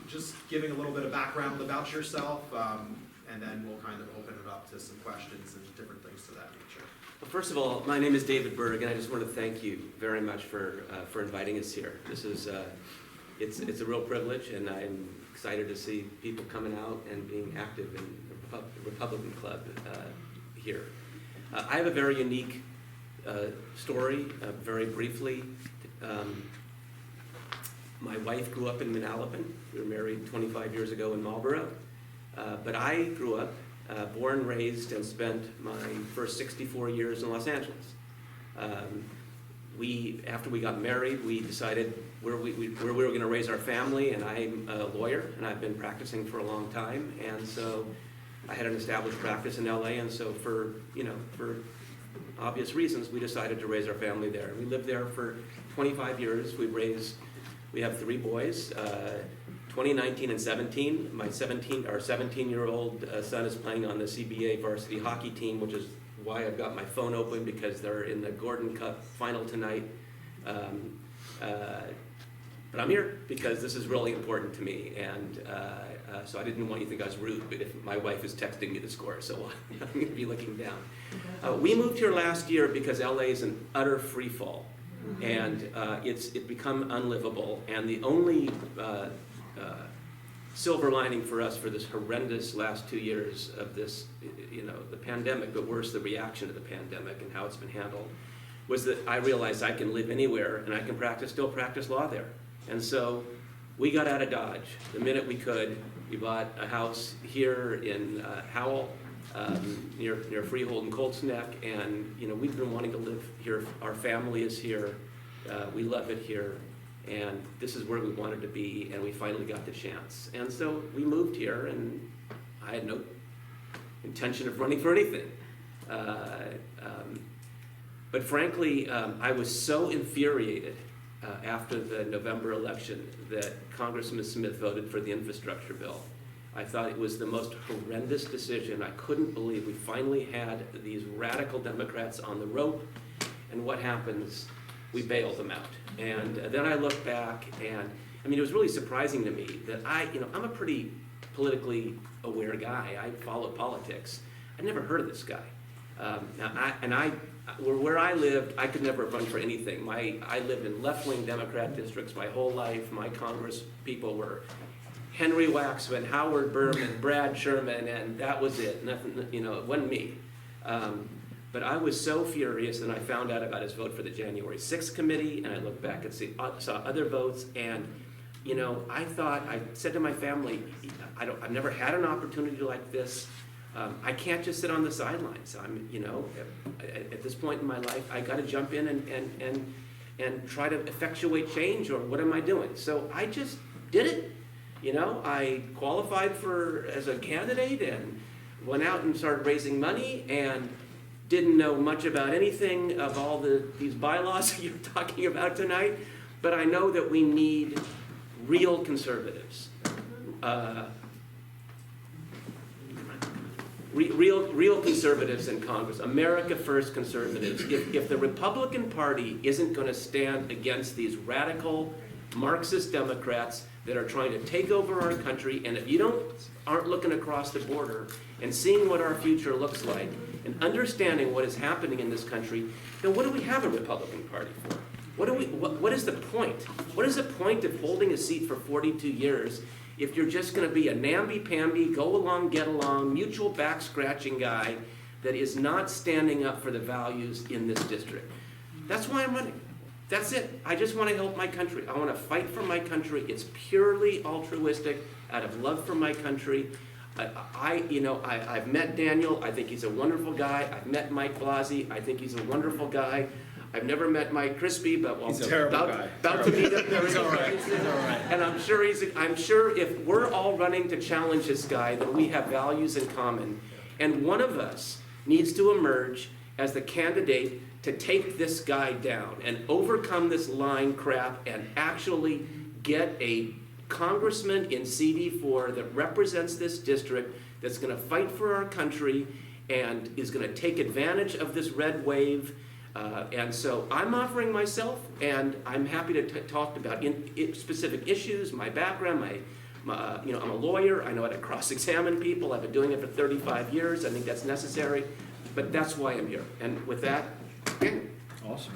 just giving a little bit of background about yourself, and then we'll kind of open it up to some questions and different things to that nature. Well, first of all, my name is David Berg, and I just want to thank you very much for inviting us here. This is it's a real privilege, and I'm excited to see people coming out and being active in the Republican Club here. I have a very unique story, very briefly. My wife grew up in Manalapan. We were married 25 years ago in Marlborough. But I grew up, born, raised, and spent my first 64 years in Los Angeles. After we got married, we decided where we were going to raise our family, and I'm a lawyer, and I've been practicing for a long time, and so I had an established practice in LA, and so for obvious reasons, we decided to raise our family there. We lived there for 25 years. We have 3 boys, 20, 19, and 17. Our 17-year-old son is playing on the CBA varsity hockey team, which is why I've got my phone open, because they're in the Gordon Cup final tonight. But I'm here because this is really important to me, and so I didn't want you to think I was rude, but if my wife is texting me the score, so I'm going to be looking down. We moved here last year because LA is an utter free fall, and it's become unlivable, and the only silver lining for us for this horrendous last 2 years of this, the pandemic, but worse, the reaction to the pandemic and how it's been handled, was that I realized I can live anywhere and I can still practice law there. And so we got out of Dodge the minute we could. We bought a house here in Howell, near Freehold and Colts Neck, and we've been wanting to live here. Our family is here. We love it here. And this is where we wanted to be, and we finally got the chance. And so we moved here, and I had no intention of running for anything. But frankly, I was so infuriated after the November election that Congressman Smith voted for the infrastructure bill. I thought it was the most horrendous decision. I couldn't believe we finally had these radical Democrats on the rope, and what happens? We bailed them out. And then I look back, and it was really surprising to me that I'm a pretty politically aware guy. I follow politics. I'd never heard of this guy. Where I lived, I could never run for anything. I lived in left-wing Democrat districts my whole life. My Congress people were Henry Waxman, Howard Berman, Brad Sherman, and that was it. Nothing, it wasn't me. But I was so furious, and I found out about his vote for the January 6th committee, and I looked back and saw other votes, and I said to my family, I've never had an opportunity like this. I can't just sit on the sidelines. At this point in my life, I got to jump in and try to effectuate change, or what am I doing? So I just did it. I qualified as a candidate and went out and started raising money, and didn't know much about anything of all these bylaws you're talking about tonight, but I know that we need real conservatives. Real conservatives in Congress, America First conservatives. If the Republican Party isn't going to stand against these radical Marxist Democrats that are trying to take over our country, and if you aren't looking across the border and seeing what our future looks like, and understanding what is happening in this country, then what do we have a Republican Party for? What is the point? What is the point of holding a seat for 42 years if you're just going to be a namby-pamby, go along, get along, mutual back-scratching guy that is not standing up for the values in this district? That's why I'm running. That's it. I just want to help my country. I want to fight for my country. It's purely altruistic, out of love for my country. I've met Daniel. I think he's a wonderful guy. I've met Mike Blasey. I think he's a wonderful guy. I've never met Mike Crispy, but he's a terrible guy. About to meet him. He's all right. He's all right. And I'm sure if we're all running to challenge this guy, then we have values in common. And one of us needs to emerge as the candidate to take this guy down and overcome this line crap and actually get a congressman in CD4 that represents this district, that's going to fight for our country and is going to take advantage of this red wave. And so I'm offering myself, and I'm happy to talk about specific issues, my background, I'm a lawyer. I know how to cross-examine people. I've been doing it for 35 years. I think that's necessary. But that's why I'm here. And with that, Awesome.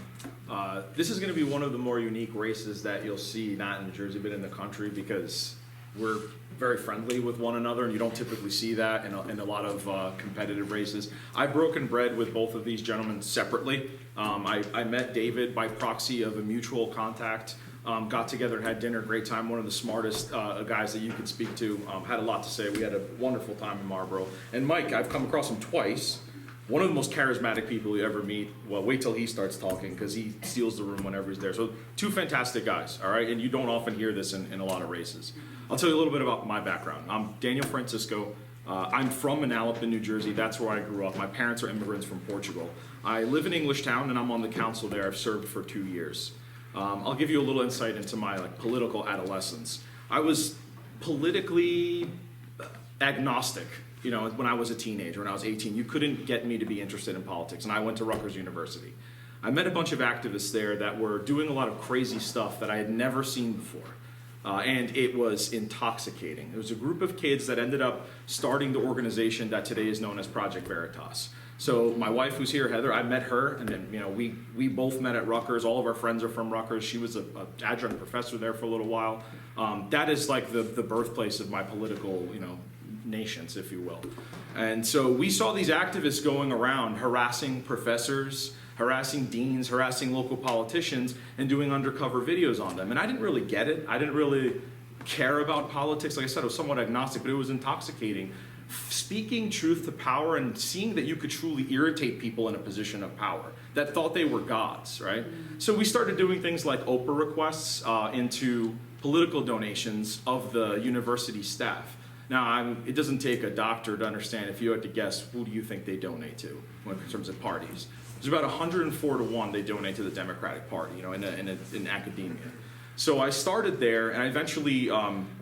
This is going to be one of the more unique races that you'll see, not in New Jersey, but in the country, because we're very friendly with one another, and you don't typically see that in a lot of competitive races. I've broken bread with both of these gentlemen separately. I met David by proxy of a mutual contact. Got together and had dinner, great time. One of the smartest guys that you could speak to. Had a lot to say. We had a wonderful time in Marlboro. And Mike, I've come across him twice. One of the most charismatic people you ever meet. Well, wait till he starts talking, because he steals the room whenever he's there. So two fantastic guys, all right? And you don't often hear this in a lot of races. I'll tell you a little bit about my background. I'm Daniel Francisco. I'm from Manalapan, New Jersey. That's where I grew up. My parents are immigrants from Portugal. I live in Englishtown, and I'm on the council there. I've served for 2 years. I'll give you a little insight into my political adolescence. I was politically agnostic. When I was a teenager, when I was 18, you couldn't get me to be interested in politics, and I went to Rutgers University. I met a bunch of activists there that were doing a lot of crazy stuff that I had never seen before, and it was intoxicating. There was a group of kids that ended up starting the organization that today is known as Project Veritas. So my wife, who's here, Heather, I met her, and then we both met at Rutgers. All of our friends are from Rutgers. She was an adjunct professor there for a little while. That is like the birthplace of my political, nations, if you will. And so we saw these activists going around harassing professors, harassing deans, harassing local politicians, and doing undercover videos on them. And I didn't really get it. I didn't really care about politics. Like I said, I was somewhat agnostic, but it was intoxicating. Speaking truth to power and seeing that you could truly irritate people in a position of power that thought they were gods, right? So we started doing things like Oprah requests into political donations of the university staff. Now, it doesn't take a doctor to understand. If you had to guess, who do you think they donate to in terms of parties? There's about 104 to 1 they donate to the Democratic Party, in academia. So I started there, and I eventually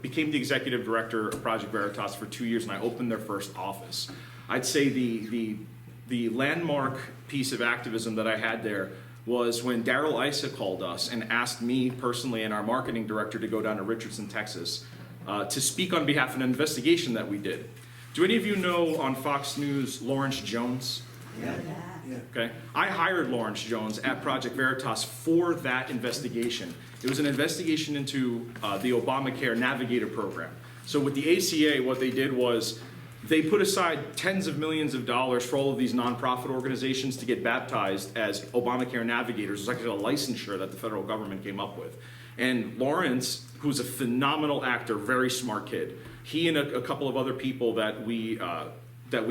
became the executive director of Project Veritas for 2 years, and I opened their first office. I'd say the landmark piece of activism that I had there was when Daryl Issa called us and asked me personally and our marketing director to go down to Richardson, Texas, to speak on behalf of an investigation that we did. Do any of you know on Fox News Lawrence Jones? Yeah. Okay. I hired Lawrence Jones at Project Veritas for that investigation. It was an investigation into the Obamacare Navigator program. So with the ACA, what they did was they put aside tens of millions of dollars for all of these nonprofit organizations to get baptized as Obamacare Navigators. It was actually a licensure that the federal government came up with. And Lawrence, who's a phenomenal actor, very smart kid, he and a couple of other people that we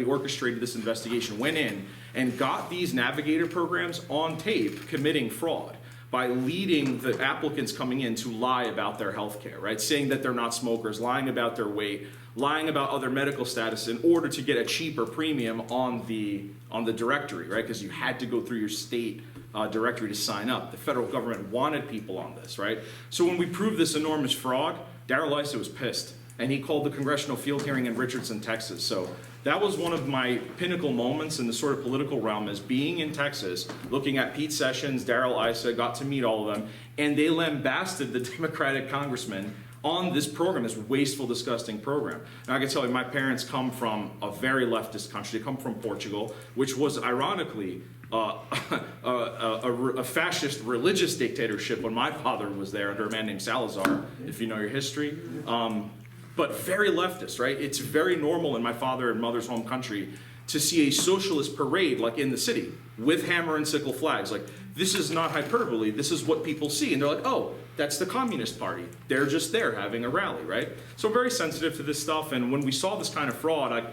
orchestrated this investigation went in and got these Navigator programs on tape committing fraud by leading the applicants coming in to lie about their health care, right? Saying that they're not smokers, lying about their weight, lying about other medical status in order to get a cheaper premium on the directory, right? Because you had to go through your state directory to sign up. The federal government wanted people on this, right? So when we proved this enormous fraud, Daryl Issa was pissed, and he called the congressional field hearing in Richardson, Texas. So that was one of my pinnacle moments in the sort of political realm, as being in Texas, looking at Pete Sessions, Daryl Issa, got to meet all of them, and they lambasted the Democratic congressman on this program, this wasteful, disgusting program. Now, I can tell you, my parents come from a very leftist country. They come from Portugal, which was, ironically, a fascist religious dictatorship when my father was there under a man named Salazar, if you know your history. But very leftist, right? It's very normal in my father and mother's home country to see a socialist parade like in the city with hammer and sickle flags. Like, this is not hyperbole, this is what people see. And they're like, oh, that's the Communist Party. They're just there having a rally, right? So I'm very sensitive to this stuff, and when we saw this kind of fraud,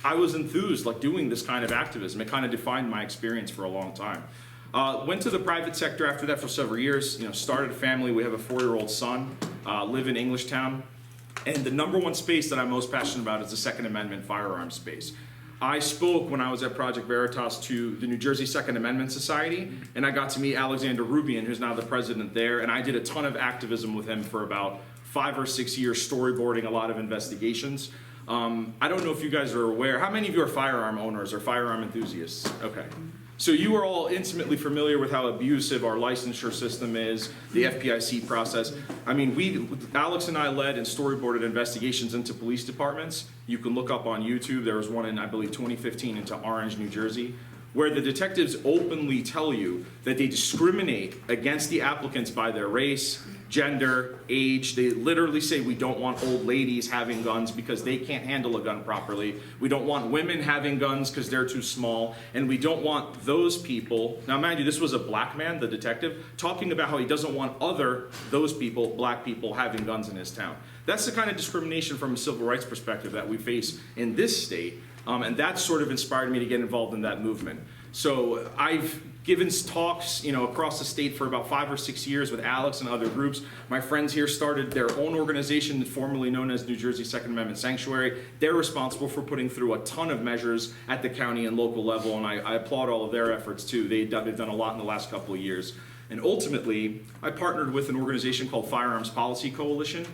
I was enthused, doing this kind of activism. It kind of defined my experience for a long time. Went to the private sector after that for several years, started a family. We have a 4-year-old son, live in Englishtown. And the number one space that I'm most passionate about is the Second Amendment firearms space. I spoke when I was at Project Veritas to the New Jersey Second Amendment Society, and I got to meet Alexander Rubian, who's now the president there, and I did a ton of activism with him for about 5 or 6 years, storyboarding a lot of investigations. I don't know if you guys are aware, how many of you are firearm owners or firearm enthusiasts? Okay. So you are all intimately familiar with how abusive our licensure system is, the FPIC process. I mean, Alex and I led and storyboarded investigations into police departments. You can look up on YouTube. There was one in, I believe, 2015 into Orange, New Jersey, where the detectives openly tell you that they discriminate against the applicants by their race, gender, age. They literally say we don't want old ladies having guns because they can't handle a gun properly. We don't want women having guns because they're too small. And we don't want those people. Now, mind you, this was a black man, the detective, talking about how he doesn't want those people, black people, having guns in his town. That's the kind of discrimination from a civil rights perspective that we face in this state. And that sort of inspired me to get involved in that movement. So I've given talks, across the state for about 5 or 6 years with Alex and other groups. My friends here started their own organization, formerly known as New Jersey Second Amendment Sanctuary. They're responsible for putting through a ton of measures at the county and local level, and I applaud all of their efforts too. They've done a lot in the last couple of years. And ultimately, I partnered with an organization called Firearms Policy Coalition.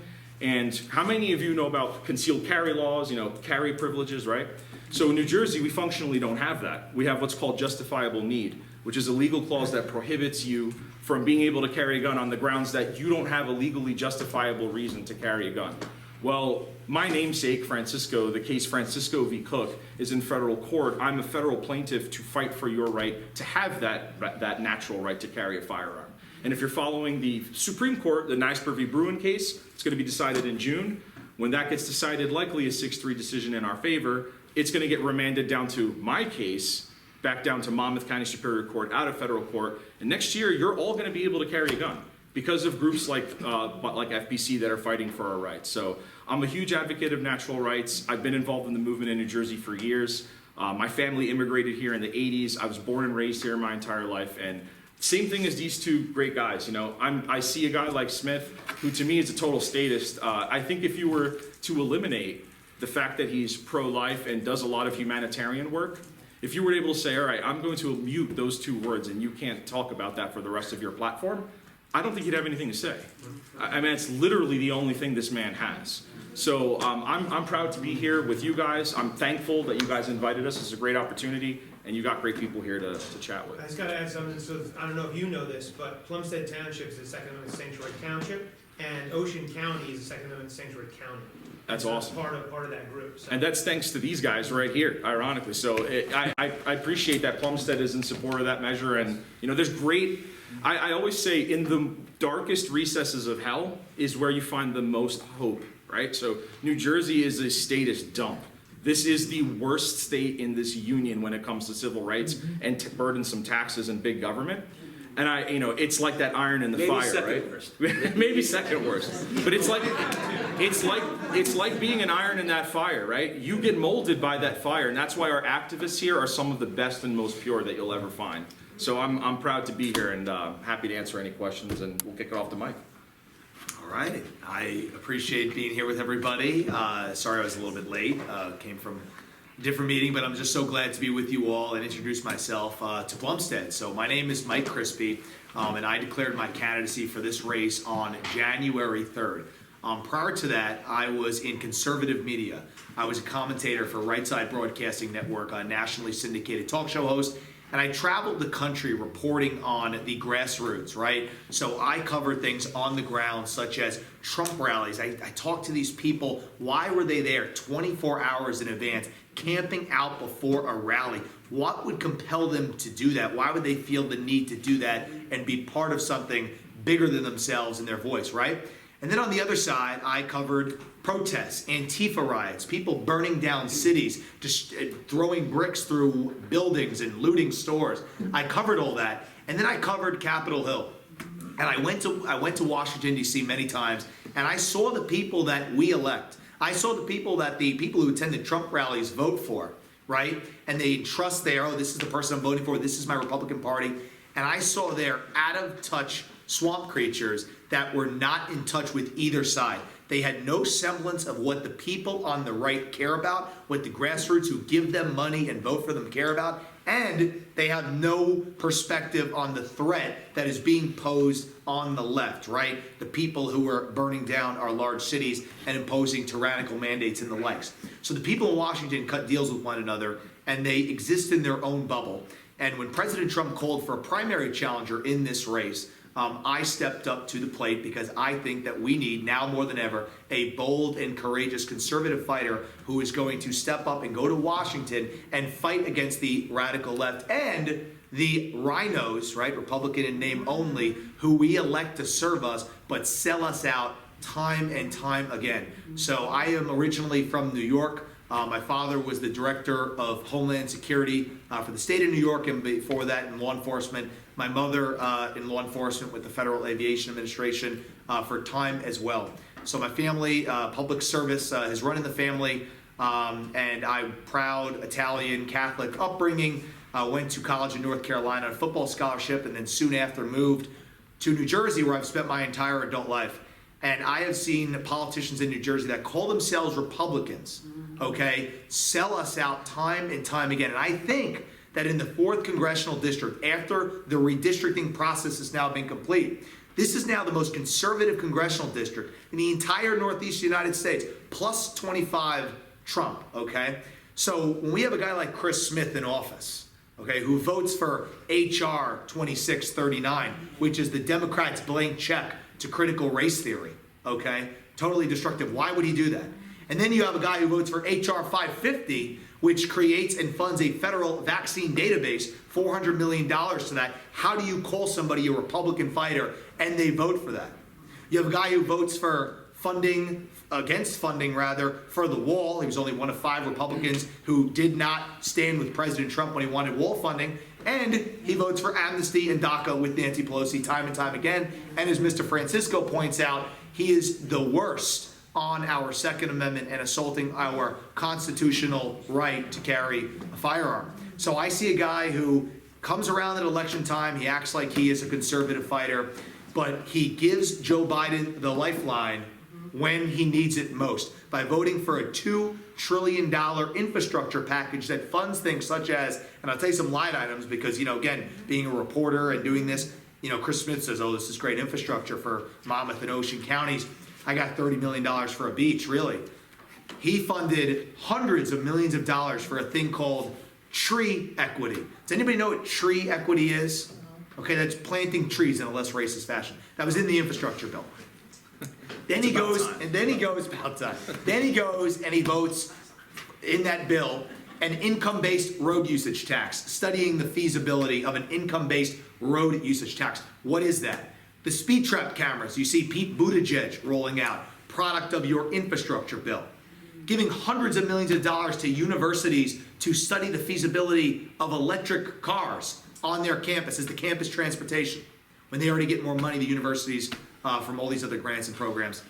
And how many of you know about concealed carry laws, carry privileges, right? So in New Jersey, we functionally don't have that. We have what's called justifiable need, which is a legal clause that prohibits you from being able to carry a gun on the grounds that you don't have a legally justifiable reason to carry a gun. Well, my namesake, Francisco, the case Francisco v. Cook, is in federal court. I'm a federal plaintiff to fight for your right to have that natural right to carry a firearm. And if you're following the Supreme Court, the Nisper v. Bruin case, it's going to be decided in June. When that gets decided, likely a 6-3 decision in our favor, it's going to get remanded down to my case, back down to Monmouth County Superior Court, out of federal court. And next year, you're all going to be able to carry a gun because of groups like FPC that are fighting for our rights. So I'm a huge advocate of natural rights. I've been involved in the movement in New Jersey for years. My family immigrated here in the 80s. I was born and raised here my entire life. And same thing as these two great guys. I see a guy like Smith, who to me is a total statist. I think if you were to eliminate the fact that he's pro-life and does a lot of humanitarian work, if you were able to say, all right, I'm going to mute those two words and you can't talk about that for the rest of your platform, I don't think you'd have anything to say. I mean, it's literally the only thing this man has. So I'm proud to be here with you guys. I'm thankful that you guys invited us. It's a great opportunity, and you got great people here to chat with. I just got to add something. So I don't know if you know this, but Plumstead Township is a Second Amendment Sanctuary Township, and Ocean County is a Second Amendment Sanctuary County. That's awesome. Part of that group. So. And that's thanks to these guys right here, ironically. So I appreciate that Plumstead is in support of that measure. And, there's great, I always say in the darkest recesses of hell is where you find the most hope, right? So New Jersey is a statist dump. This is the worst state in this union when it comes to civil rights and burdensome taxes and big government. And it's like that iron in the fire, right? Worst. Maybe second worst. But it's like being an iron in that fire, right? You get molded by that fire, and that's why our activists here are some of the best and most pure that you'll ever find. So I'm proud to be here and happy to answer any questions, and we'll kick it off to Mike. All right. I appreciate being here with everybody. Sorry I was a little bit late. Came from a different meeting, but I'm just so glad to be with you all and introduce myself to Plumstead. So my name is Mike Crispy, and I declared my candidacy for this race on January 3rd. Prior to that, I was in conservative media. I was a commentator for Right Side Broadcasting Network, a nationally syndicated talk show host, and I traveled the country reporting on the grassroots, right? So I covered things on the ground, such as Trump rallies. I talked to these people. Why were they there 24 hours in advance, camping out before a rally? What would compel them to do that? Why would they feel the need to do that and be part of something bigger than themselves and their voice, right? And then on the other side, I covered protests, Antifa riots, people burning down cities, just throwing bricks through buildings and looting stores. I covered all that. And then I covered Capitol Hill. And I went to Washington, D.C. many times, and I saw the people that we elect. I saw the people who attend the Trump rallies vote for, right? And they trust this is the person I'm voting for, this is my Republican Party. And I saw their out-of-touch swamp creatures that were not in touch with either side. They had no semblance of what the people on the right care about, what the grassroots who give them money and vote for them care about, and they have no perspective on the threat that is being posed on the left, right? The people who are burning down our large cities and imposing tyrannical mandates and the likes. So the people in Washington cut deals with one another, and they exist in their own bubble. And when President Trump called for a primary challenger in this race, I stepped up to the plate because I think that we need, now more than ever, a bold and courageous conservative fighter who is going to step up and go to Washington and fight against the radical left and the rhinos, right, Republican in name only, who we elect to serve us but sell us out time and time again. So I am originally from New York. My father was the director of Homeland Security for the state of New York, and before that in law enforcement. My mother in law enforcement with the Federal Aviation Administration for time as well. So my family, public service has run in the family, and I'm proud Italian Catholic upbringing. Went to college in North Carolina on a football scholarship, and then soon after moved to New Jersey, where I've spent my entire adult life. And I have seen politicians in New Jersey that call themselves Republicans, okay, sell us out time and time again. And I think that in the 4th Congressional District, after the redistricting process has now been complete, this is now the most conservative congressional district in the entire Northeast United States, plus 25 Trump, okay? So when we have a guy like Chris Smith in office, okay, who votes for H.R. 2639, which is the Democrats' blank check to critical race theory, okay? Totally destructive. Why would he do that? And then you have a guy who votes for H.R. 550, which creates and funds a federal vaccine database, $400 million to that. How do you call somebody a Republican fighter and they vote for that? You have a guy who votes for against funding for the wall. He was only one of 5 Republicans who did not stand with President Trump when he wanted wall funding. And he votes for amnesty and DACA with Nancy Pelosi time and time again. And as Mr. Francisco points out, he is the worst on our Second Amendment and assaulting our constitutional right to carry a firearm. So I see a guy who comes around at election time, he acts like he is a conservative fighter, but he gives Joe Biden the lifeline when he needs it most by voting for a $2 trillion infrastructure package that funds things such as, and I'll tell you some line items because, again, being a reporter and doing this, Chris Smith says, oh, this is great infrastructure for Monmouth and Ocean counties. I got $30 million for a beach, really. He funded hundreds of millions of dollars for a thing called tree equity. Does anybody know what tree equity is? Okay, that's planting trees in a less racist fashion. That was in the infrastructure bill. Then he goes and he votes in that bill an income-based road usage tax, studying the feasibility of an income-based road usage tax. What is that? The speed trap cameras you see Pete Buttigieg rolling out, product of your infrastructure bill. Giving hundreds of millions of dollars to universities to study the feasibility of electric cars on their campus as the campus transportation, when they already get more money, the universities, from all these other grants and programs.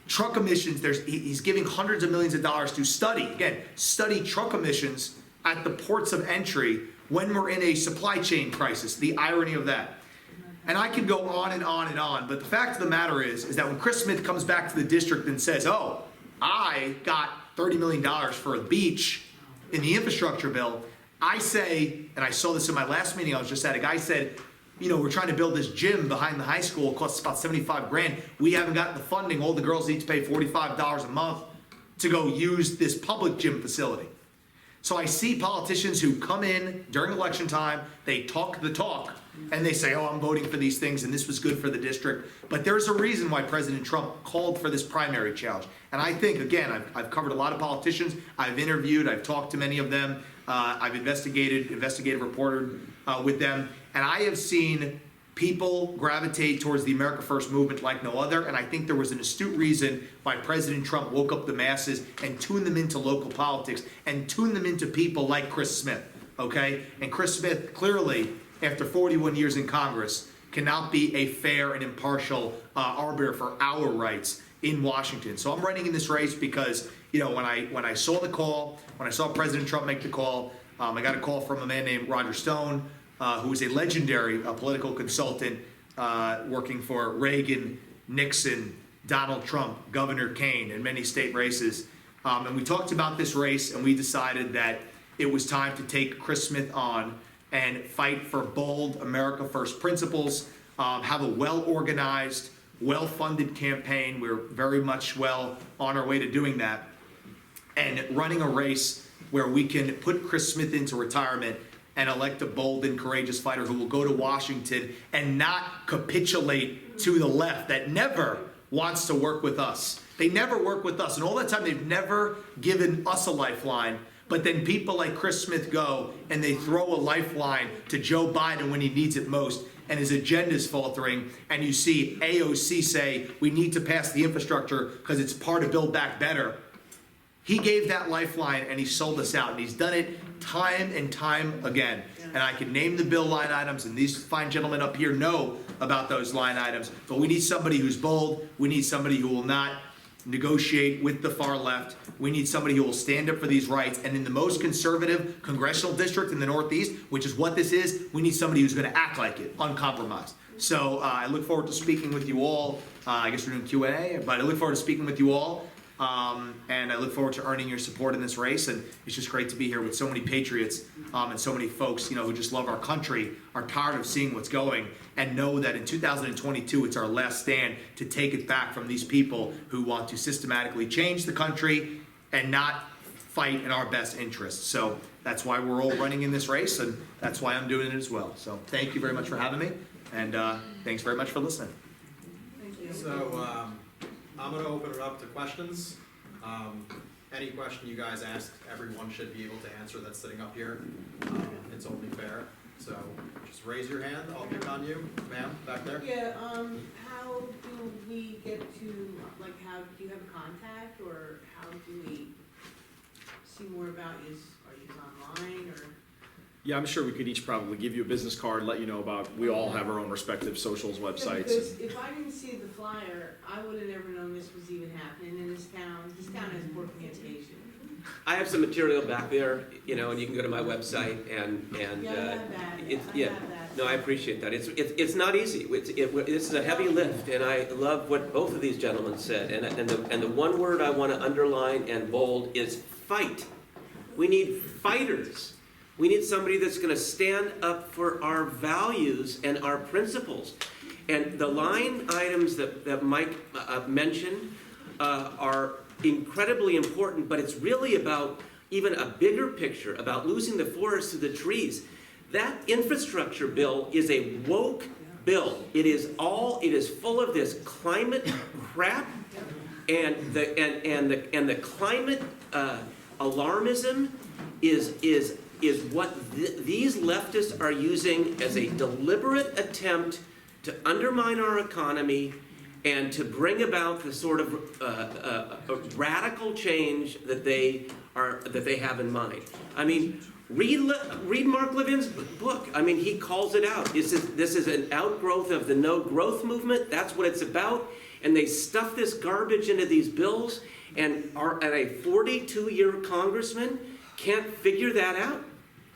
Truck emissions, he's giving hundreds of millions of dollars to study truck emissions at the ports of entry when we're in a supply chain crisis, the irony of that. And I could go on and on and on, but the fact of the matter is that when Chris Smith comes back to the district and says, oh, I got $30 million for a beach in the infrastructure bill, I say, and I saw this in my last meeting I was just at, a guy said, we're trying to build this gym behind the high school, it costs about 75 grand. We haven't got the funding, all the girls need to pay $45 a month to go use this public gym facility. So I see politicians who come in during election time, they talk the talk, and they say, oh, I'm voting for these things, and this was good for the district. But there's a reason why President Trump called for this primary challenge. And I think, again, I've covered a lot of politicians. I've interviewed, I've talked to many of them. I've investigative reported with them. And I have seen people gravitate towards the America First movement like no other. And I think there was an astute reason why President Trump woke up the masses and tuned them into local politics and tuned them into people like Chris Smith, okay? And Chris Smith clearly, after 41 years in Congress, cannot be a fair and impartial arbiter for our rights in Washington. So I'm running in this race because, when I saw the call, when I saw President Trump make the call, I got a call from a man named Roger Stone, who is a legendary political consultant working for Reagan, Nixon, Donald Trump, Governor Kane, and many state races. And we talked about this race, and we decided that it was time to take Chris Smith on and fight for bold America First principles, have a well-organized, well-funded campaign. We're very much well on our way to doing that, and running a race where we can put Chris Smith into retirement and elect a bold and courageous fighter who will go to Washington and not capitulate to the left that never wants to work with us. They never work with us, and all that time they've never given us a lifeline. But then people like Chris Smith go and they throw a lifeline to Joe Biden when he needs it most, and his agenda is faltering. And you see AOC say we need to pass the infrastructure because it's part of Build Back Better. He gave that lifeline and he sold us out, and he's done it time and time again. And I can name the bill line items, and these fine gentlemen up here know about those line items. But we need somebody who's bold. We need somebody who will not negotiate with the far left. We need somebody who will stand up for these rights. And in the most conservative congressional district in the Northeast, which is what this is, we need somebody who's going to act like it, uncompromised. So I look forward to speaking with you all. I guess we're doing Q&A, but I look forward to speaking with you all. And I look forward to earning your support in this race. And it's just great to be here with so many patriots and so many folks, who just love our country, are tired of seeing what's going, and know that in 2022 it's our last stand to take it back from these people who want to systematically change the country and not fight in our best interests. So that's why we're all running in this race, and that's why I'm doing it as well. So thank you very much for having me, and thanks very much for listening. So I'm going to open it up to questions. Any question you guys ask, everyone should be able to answer that's sitting up here. It's only fair. So just raise your hand. I'll pick on you, ma'am, back there. Yeah, how do we get to, how, do you have a contact, or how do we see more about you? Are you online, or? Yeah, I'm sure we could each probably give you a business card, let you know about, we all have our own respective socials, websites. Because if I didn't see the flyer, I would have never known this was even happening in this town. This town has poor communication. I have some material back there, and you can go to my website and Yeah, I have that. I have that. No, I appreciate that. It's not easy. This is a heavy lift, and I love what both of these gentlemen said. And the one word I want to underline and bold is fight. We need fighters. We need somebody that's going to stand up for our values and our principles. And the line items that Mike mentioned are incredibly important, but it's really about even a bigger picture, about losing the forest to the trees. That infrastructure bill is a woke bill. It is full of this climate crap, and the climate alarmism is what these leftists are using as a deliberate attempt to undermine our economy and to bring about the sort of radical change that they have in mind. I mean, read Mark Levin's book. I mean, he calls it out. This is an outgrowth of the no growth movement. That's what it's about. And they stuff this garbage into these bills, and a 42-year congressman can't figure that out.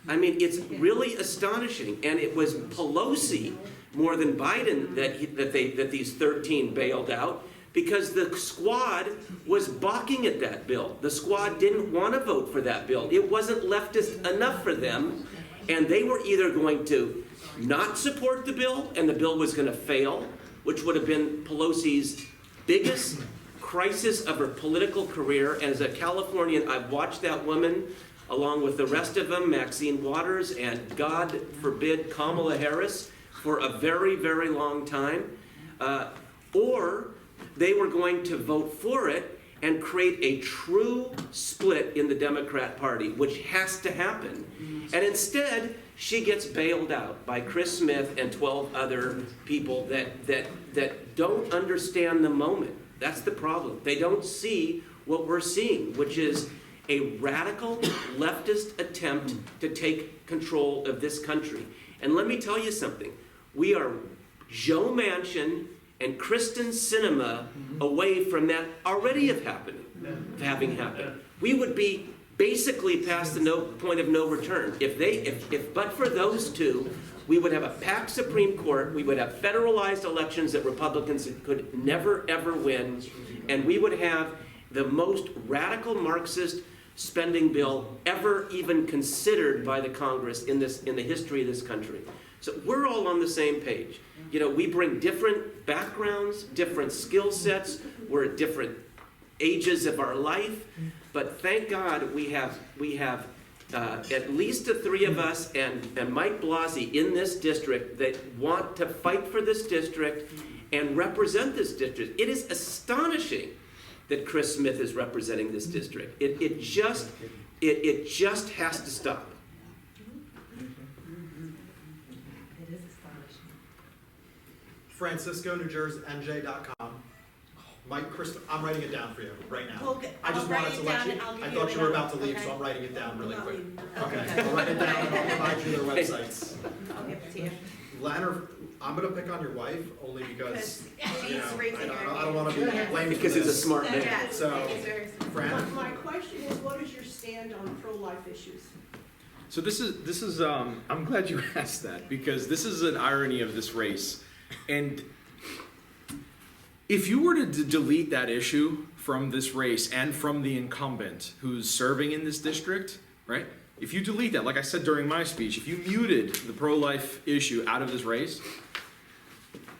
I mean, it's really astonishing. And it was Pelosi more than Biden that these 13 bailed out, because the squad was balking at that bill. The squad didn't want to vote for that bill. It wasn't leftist enough for them, and they were either going to not support the bill, and the bill was going to fail, which would have been Pelosi's biggest crisis of her political career. And as a Californian, I've watched that woman, along with the rest of them, Maxine Waters, and God forbid Kamala Harris, for a very, very long time. Or they were going to vote for it and create a true split in the Democrat Party, which has to happen. And instead, she gets bailed out by Chris Smith and 12 other people that don't understand the moment. That's the problem. They don't see what we're seeing, which is a radical leftist attempt to take control of this country. And let me tell you something. We are Joe Manchin and Kristen Sinema away from that already having happened. We would be basically past the point of no return. If but for those two, we would have a packed Supreme Court, we would have federalized elections that Republicans could never, ever win, and we would have the most radical Marxist spending bill ever even considered by the Congress in the history of this country. So we're all on the same page. We bring different backgrounds, different skill sets, we're at different ages of our life, but thank God we have at least the three of us and Mike Blasey in this district that want to fight for this district and represent this district. It is astonishing that Chris Smith is representing this district. It just has to stop. It is astonishing. Francisco, New Jersey, NJ.com. Mike, Chris, I'm writing it down for you right now. Okay, I just I'll write wanted to it let down you, and I'll give I you thought you were another- about to leave, so okay. I'm writing it down really I'll quick. leave. Okay, I'll write it down and I'll provide you their websites. I'll give it to you. Leonard, I'm gonna pick on your wife only because, Because you know, she's raising her I don't wanna be hand. blamed for Because he's a this. smart man. Yes, So, it's very smart. Fran? My question is, what is your stand on pro-life issues? So this is I'm glad you asked that, because this is an irony of this race. And if you were to delete that issue from this race and from the incumbent who's serving in this district, right? If you delete that, like I said during my speech, if you muted the pro-life issue out of this race,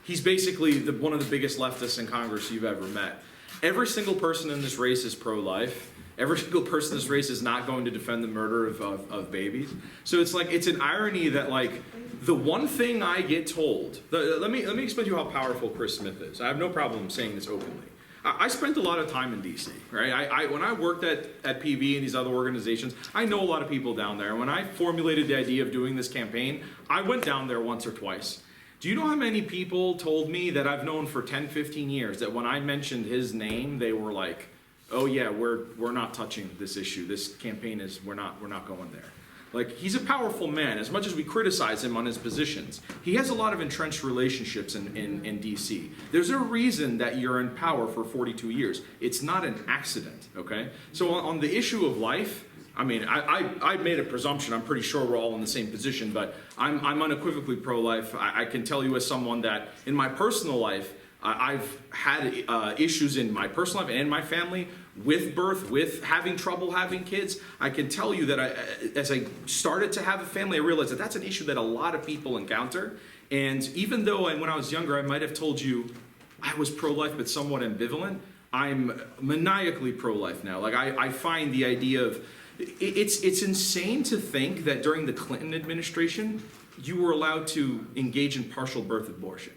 he's basically one of the biggest leftists in Congress you've ever met. Every single person in this race is pro-life. Every single person in this race is not going to defend the murder of babies. So it's like, it's an irony that, like, the one thing I get told, let me explain to you how powerful Chris Smith is. I have no problem saying this openly. I spent a lot of time in DC, right? When I worked at PV and these other organizations, I know a lot of people down there. When I formulated the idea of doing this campaign, I went down there once or twice. Do you know how many people told me that I've known for 10, 15 years that when I mentioned his name, they were like, oh yeah, we're not touching this issue. This campaign is, we're not going there. Like, he's a powerful man. As much as we criticize him on his positions, he has a lot of entrenched relationships in DC. There's a reason that you're in power for 42 years. It's not an accident, okay? So on the issue of life, I mean, I made a presumption. I'm pretty sure we're all in the same position, but I'm unequivocally pro-life. I can tell you as someone that in my personal life, I've had issues in my personal life and in my family with birth, with having trouble having kids. I can tell you that as I started to have a family, I realized that that's an issue that a lot of people encounter. And even though when I was younger, I might have told you I was pro-life but somewhat ambivalent, I'm maniacally pro-life now. Like, I find the idea of, it's insane to think that during the Clinton administration, you were allowed to engage in partial birth abortion.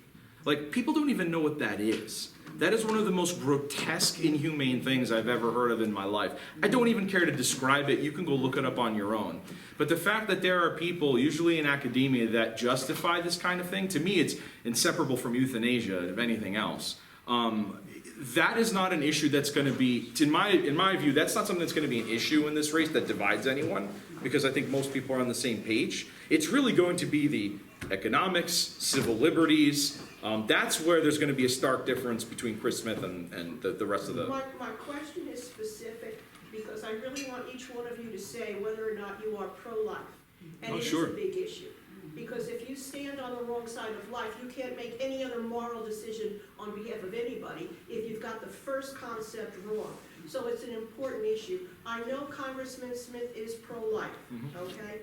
Like, people don't even know what that is. That is one of the most grotesque, inhumane things I've ever heard of in my life. I don't even care to describe it. You can go look it up on your own. But the fact that there are people, usually in academia, that justify this kind of thing, to me it's inseparable from euthanasia, if anything else. That is not an issue that's going to be, in my view, that's not something that's going to be an issue in this race that divides anyone, because I think most people are on the same page. It's really going to be the economics, civil liberties. That's where there's going to be a stark difference between Chris Smith and the rest of the... My question is specific because I really want each one of you to say whether or not you are pro-life. And Oh, it sure. is a big issue. Because if you stand on the wrong side of life, you can't make any other moral decision on behalf of anybody if you've got the first concept wrong. So it's an important issue. I know Congressman Smith is pro-life, okay?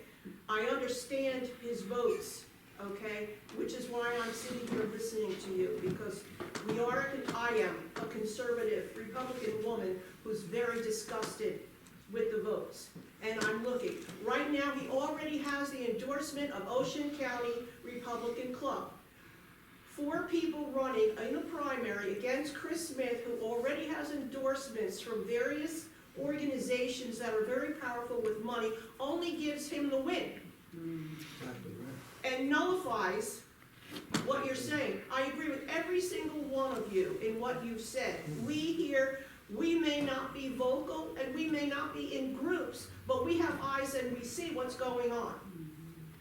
I understand his votes, okay? Which is why I'm sitting here listening to you, because I am a conservative Republican woman who's very disgusted with the votes. And I'm looking. Right now, he already has the endorsement of Ocean County Republican Club. 4 people running in the primary against Chris Smith, who already has endorsements from various organizations that are very powerful with money, only gives him the win. And nullifies what you're saying. I agree with every single one of you in what you've said. We here, we may not be vocal and we may not be in groups, but we have eyes and we see what's going on.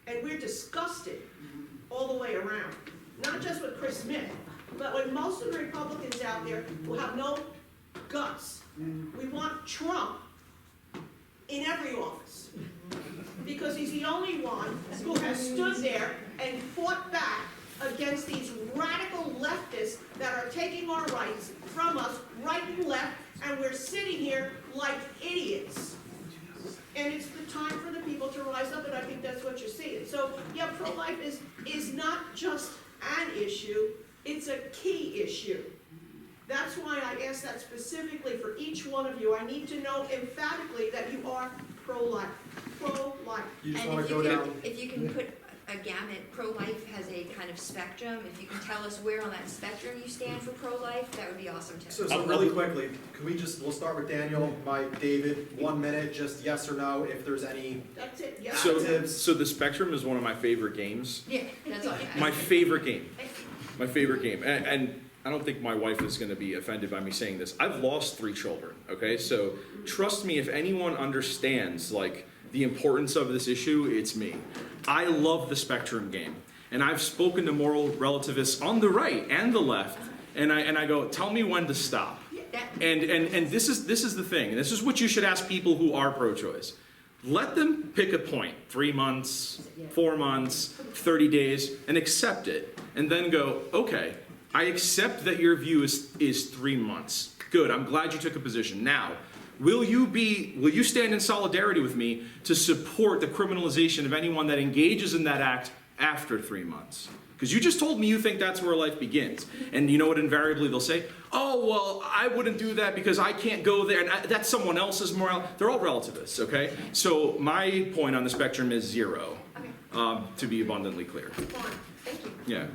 And we're disgusted all the way around. Not just with Chris Smith, but with most of the Republicans out there who have no guts. We want Trump in every office. Because he's the only one who has stood there and fought back against these radical leftists that are taking our rights from us, right and left, and we're sitting here like idiots. And it's the time for the people to rise up, and I think that's what you're seeing. So, yeah, pro-life is not just an issue, it's a key issue. That's why I asked that specifically for each one of you. I need to know emphatically that you are pro-life. pro-life. You just And wanna if go you down, can, if you can put a gamut, pro-life has a kind of spectrum, if you can tell us where on that spectrum you stand for pro-life, that would be awesome too. so really quickly, we'll start with Daniel, Mike, David, 1 minute, just yes or no, if there's any. That's it, yeah. So the Spectrum is one of my favorite games. Yeah, that's all I have. My favorite game. My favorite game. And I don't think my wife is going to be offended by me saying this. I've lost 3 children, okay? So trust me, if anyone understands, like, the importance of this issue, it's me. I love the Spectrum game. And I've spoken to moral relativists on the right and the left, and I go, tell me when to stop. And this is the thing. This is what you should ask people who are pro-choice. Let them pick a point, 3 months, 4 months, 30 days, and accept it. And then go, okay, I accept that your view is 3 months. Good, I'm glad you took a position. Now, will you stand in solidarity with me to support the criminalization of anyone that engages in that act after 3 months? Because you just told me you think that's where life begins. And you know what invariably they'll say? Oh, well, I wouldn't do that because I can't go there, and that's someone else's moral. They're all relativists, okay? So my point on the spectrum is 0, to be abundantly clear. Fine, thank you. Yeah.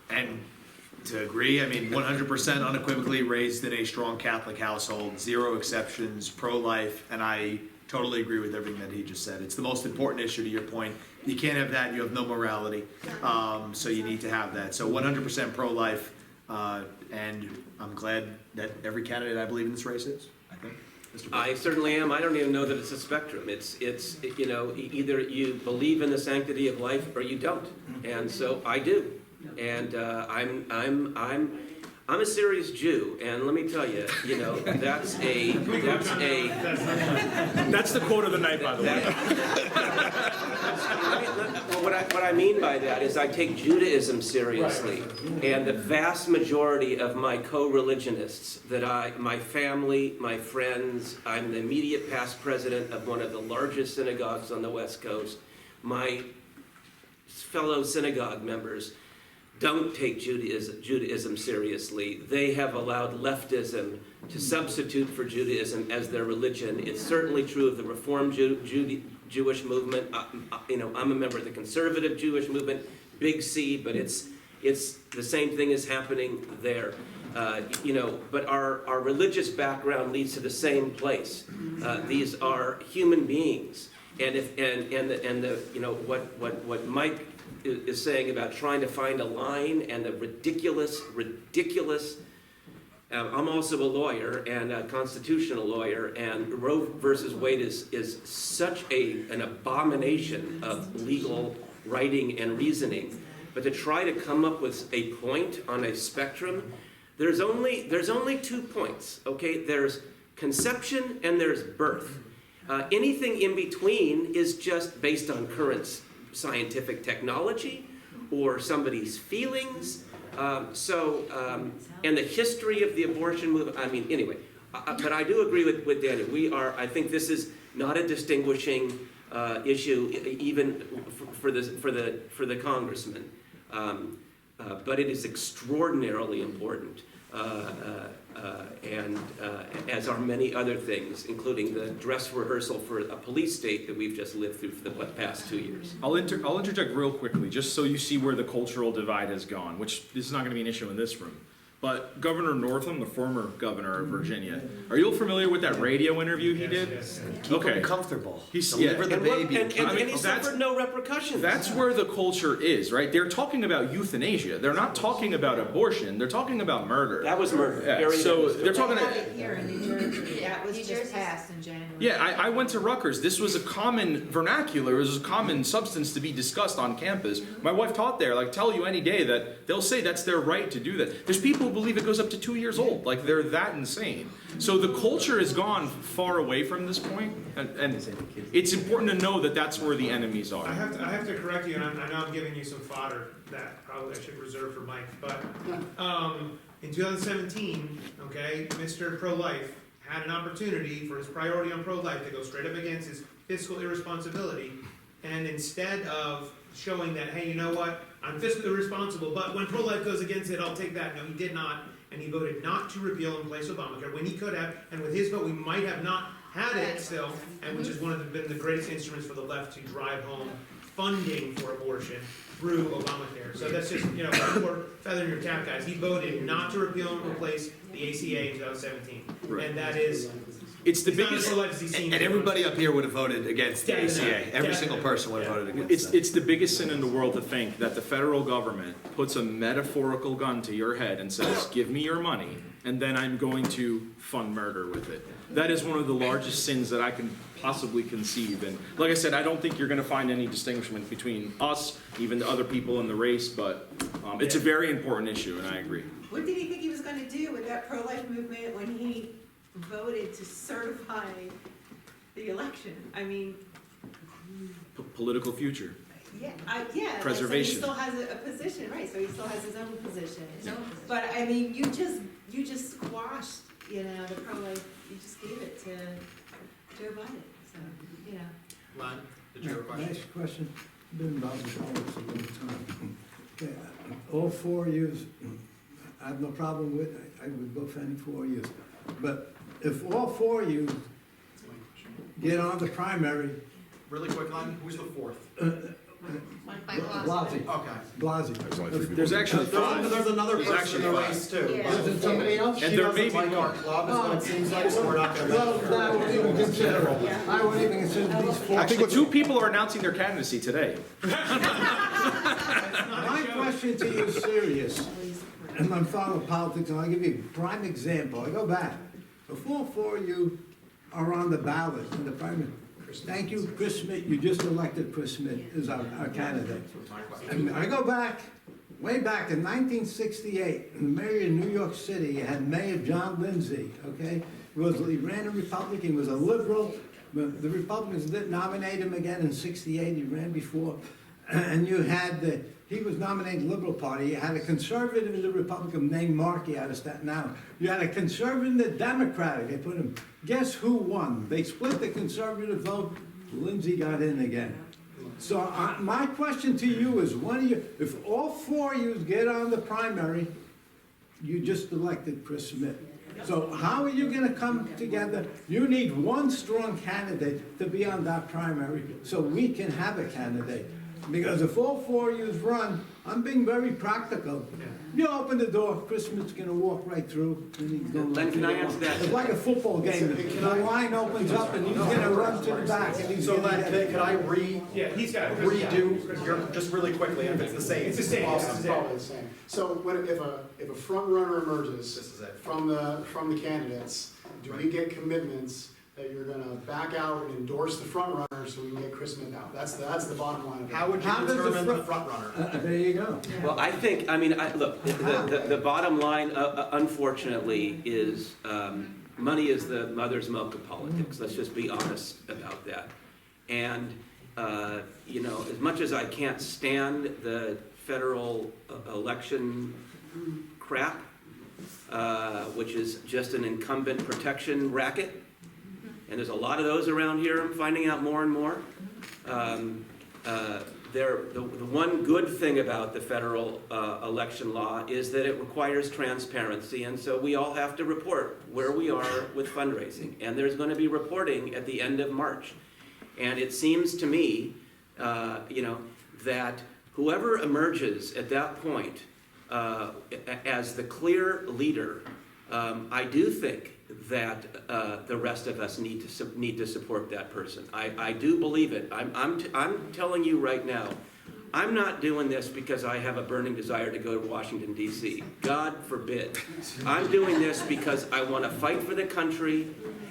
And to agree, I mean, 100% unequivocally raised in a strong Catholic household, 0 exceptions, pro-life, and I totally agree with everything that he just said. It's the most important issue, to your point. You can't have that, you have no morality, so you need to have that. So 100% pro-life, and I'm glad that every candidate I believe in this race is, I think. Mr. I certainly am. I don't even know that it's a spectrum. It's you know, either you believe in the sanctity of life or you don't. And so I do. And I'm a serious Jew, and let me tell you, you know, that's the quote of the night, by the way. What I mean by that is I take Judaism seriously, and the vast majority of my co-religionists my family, my friends, I'm the immediate past president of one of the largest synagogues on the West Coast, my fellow synagogue members don't take Judaism seriously. They have allowed leftism to substitute for Judaism as their religion. It's certainly true of the Reform Jewish movement. You know, I'm a member of the conservative Jewish movement, big C, but it's the same thing is happening there. You know, but our religious background leads to the same place. These are human beings, and you know what Mike is saying about trying to find a line and the ridiculous. I'm also a lawyer and a constitutional lawyer, and Roe versus Wade is such an abomination of legal writing and reasoning. But to try to come up with a point on a spectrum, there's only 2 points. Okay, there's conception and there's birth. Anything in between is just based on current scientific technology or somebody's feelings. And the history of the abortion movement. I mean, anyway, but I do agree with Daniel. I think this is not a distinguishing issue, even for the congressman. But it is extraordinarily important. And as are many other things, including the dress rehearsal for a police state that we've just lived through for the past 2 years. I'll interject real quickly, just so you see where the cultural divide has gone, which this is not going to be an issue in this room. But Governor Northam, the former governor of Virginia, are you familiar with that radio interview he did? Yes. Keep Okay. them comfortable. Deliver the baby. And he suffered no repercussions. That's where the culture is, right? They're talking about euthanasia. They're not talking about abortion. They're talking about murder. That was murder. Yeah, Very so good. they're talking. Here in New Jersey, that was New just Jersey's- passed in January. Yeah, I went to Rutgers. This was a common vernacular. It was a common substance to be discussed on campus. My wife taught there. Like, tell you any day that they'll say that's their right to do that. There's people who believe it goes up to 2 years old. Like, they're that insane. So the culture has gone far away from this point, and it's important to know that that's where the enemies are. I have to correct you, and I know I'm giving you some fodder that probably I should reserve for Mike, but, in 2017, okay, Mr. Pro-Life had an opportunity for his priority on pro-life to go straight up against his fiscal irresponsibility, and instead of showing that, hey, you know what, I'm fiscally irresponsible, but when pro-life goes against it, I'll take that. No, he did not, and he voted not to repeal and replace Obamacare, when he could have, and with his vote, we might have not had it still, and which is been the greatest instruments for the left to drive home funding for abortion through Obamacare. So that's just, for feathering your cap, guys. He voted not to repeal and replace the ACA in 2017. Right. And that is, It's the he's not as biggest. pro-life as he seems. And everybody up here would have voted against the Definitely. ACA. Every single person would have voted against It's, that. it's the biggest sin in the world to think that the federal government puts a metaphorical gun to your head and says, give me your money, and then I'm going to fund murder with it. That is one of the largest sins that I can possibly conceive. And like I said, I don't think you're going to find any distinguishment between us, even the other people in the race, but it's a very important issue, and I agree. What did he think he was gonna do with that pro-life movement when he voted to certify the election? I mean, Political future. yeah, yeah. like, Preservation. So he still has a position, right, so he still has his own position. His own position. But I mean, you just squashed, the pro-life, you just gave it to Joe Biden, so, Len, did you have a question? Nice question. Been involved in politics a long time. Okay, all 4 years, I have no problem with, I would vote for any 4 years. But if all 4 years get on the primary, Really quick, Len, who's the fourth? Mike Blasey, Okay. Blasey. There's actually five. There's another There's person in the actually race too. Yeah. Isn't somebody else? And She there doesn't may be like our more. club, is what it seems like, so we're not gonna. Well, I wouldn't even consider it. I wouldn't even consider these 4. Actually, 2 people are announcing their candidacy today. My question to you is serious, and I'm following politics, and I'll give you a prime example. I go back. Before 4 of you are on the ballot in the primary. Thank you, Chris Smith, you just elected Chris Smith as our candidate. And I go back, way back in 1968, in the mayor of New York City, you had Mayor John Lindsay, okay? He ran a Republican, he was a liberal, but the Republicans didn't nominate him again in 68, he ran before. And you had he was nominated Liberal Party. You had a conservative and a Republican named Markey out of Staten Island. You had a conservative and a Democratic. They put him. Guess who won? They split the conservative vote. Lindsay got in again. So my question to you is, if all 4 of you get on the primary, you just elected Chris Smith. So how are you going to come together? You need one strong candidate to be on that primary so we can have a candidate. Because if all 4 of you run, I'm being very practical. You open the door, Chris Smith's gonna walk right through, and he's gonna. Len, can I answer that? It's like a football game. The line opens up and he's gonna run to the back and he's So gonna Len, get. could I Yeah, he's got it. redo your, just really quickly, if it's the same? It's the same, Awesome. It's probably the same. So if a front runner emerges This is it. from the candidates, do we get commitments that you're gonna back out and endorse the front runner so we can get Chris Smith out? That's the bottom line of it. How would you How does the determine the front- front runner? There you go. Well, I think, look, the bottom line, unfortunately, is money is the mother's milk of politics. Let's just be honest about that. And, as much as I can't stand the federal election crap, which is just an incumbent protection racket, and there's a lot of those around here, I'm finding out more and more. The one good thing about the federal election law is that it requires transparency, and so we all have to report where we are with fundraising. And there's going to be reporting at the end of March. And it seems to me, that whoever emerges at that point as the clear leader, I do think that the rest of us need to support that person. I do believe it. I'm telling you right now, I'm not doing this because I have a burning desire to go to Washington, D.C. God forbid. I'm doing this because I want to fight for the country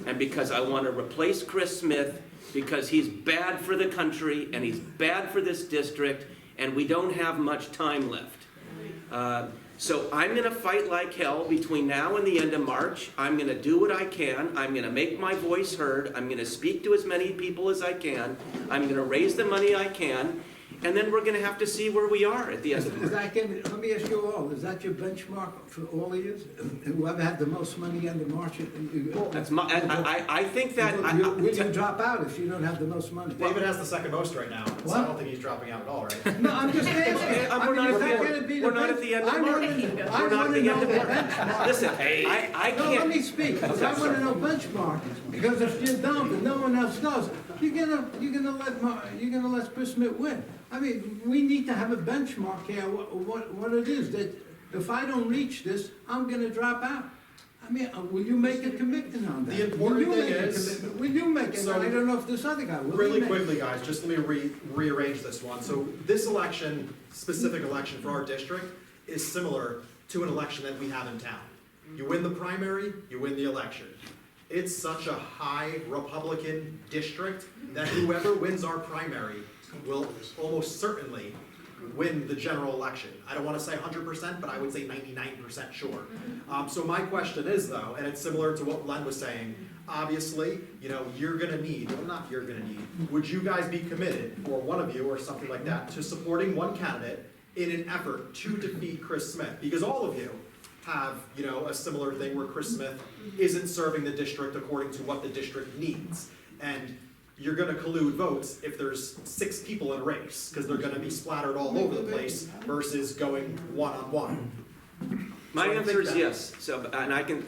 and because I want to replace Chris Smith because he's bad for the country and he's bad for this district and we don't have much time left. So I'm going to fight like hell between now and the end of March. I'm going to do what I can. I'm going to make my voice heard. I'm going to speak to as many people as I can. I'm going to raise the money I can. and then we're gonna have to see where we are at the end of Is March. that, let me ask you all, is that your benchmark for all of you? Whoever had the most money end of March? That's my, I think that, Will you drop out if you don't have the most money? David has the second most right now, so I What? don't think he's dropping out at all, right? No, I'm just asking. I We're mean, not is at that the- gonna be we're not at the end of I March. wanna- We're I not at wanna the know end of the March. benchmark. Listen, I No, let can't, me speak, because I wanna know benchmark, because if you don't, and no one else does, you're gonna let Chris Smith win. I mean, we need to have a benchmark here, what it is, that if I don't reach this, I'm gonna drop out. I mean, will you make a commitment on that? The important Will you thing make a is- commitment? Will you make it? So- I don't know if this other guy will. Really He make it? quickly, guys, just let me rearrange this one. So this election, specific election for our district, is similar to an election that we have in town. You win the primary, you win the election. It's such a high Republican district that whoever wins our primary will almost certainly win the general election. I don't wanna say 100%, but I would say 99% sure. So my question is though, and it's similar to what Len was saying, obviously, you know, you're gonna need, well, not you're gonna need, would you guys be committed, or one of you or something like that, to supporting one candidate in an effort to defeat Chris Smith? Because all of you have, you know, a similar thing where Chris Smith isn't serving the district according to what the district needs. And you're gonna collude votes if there's 6 people in a race, because they're gonna be splattered all over the place versus going one-on-one. my So I answer think is that- yes, so, and I can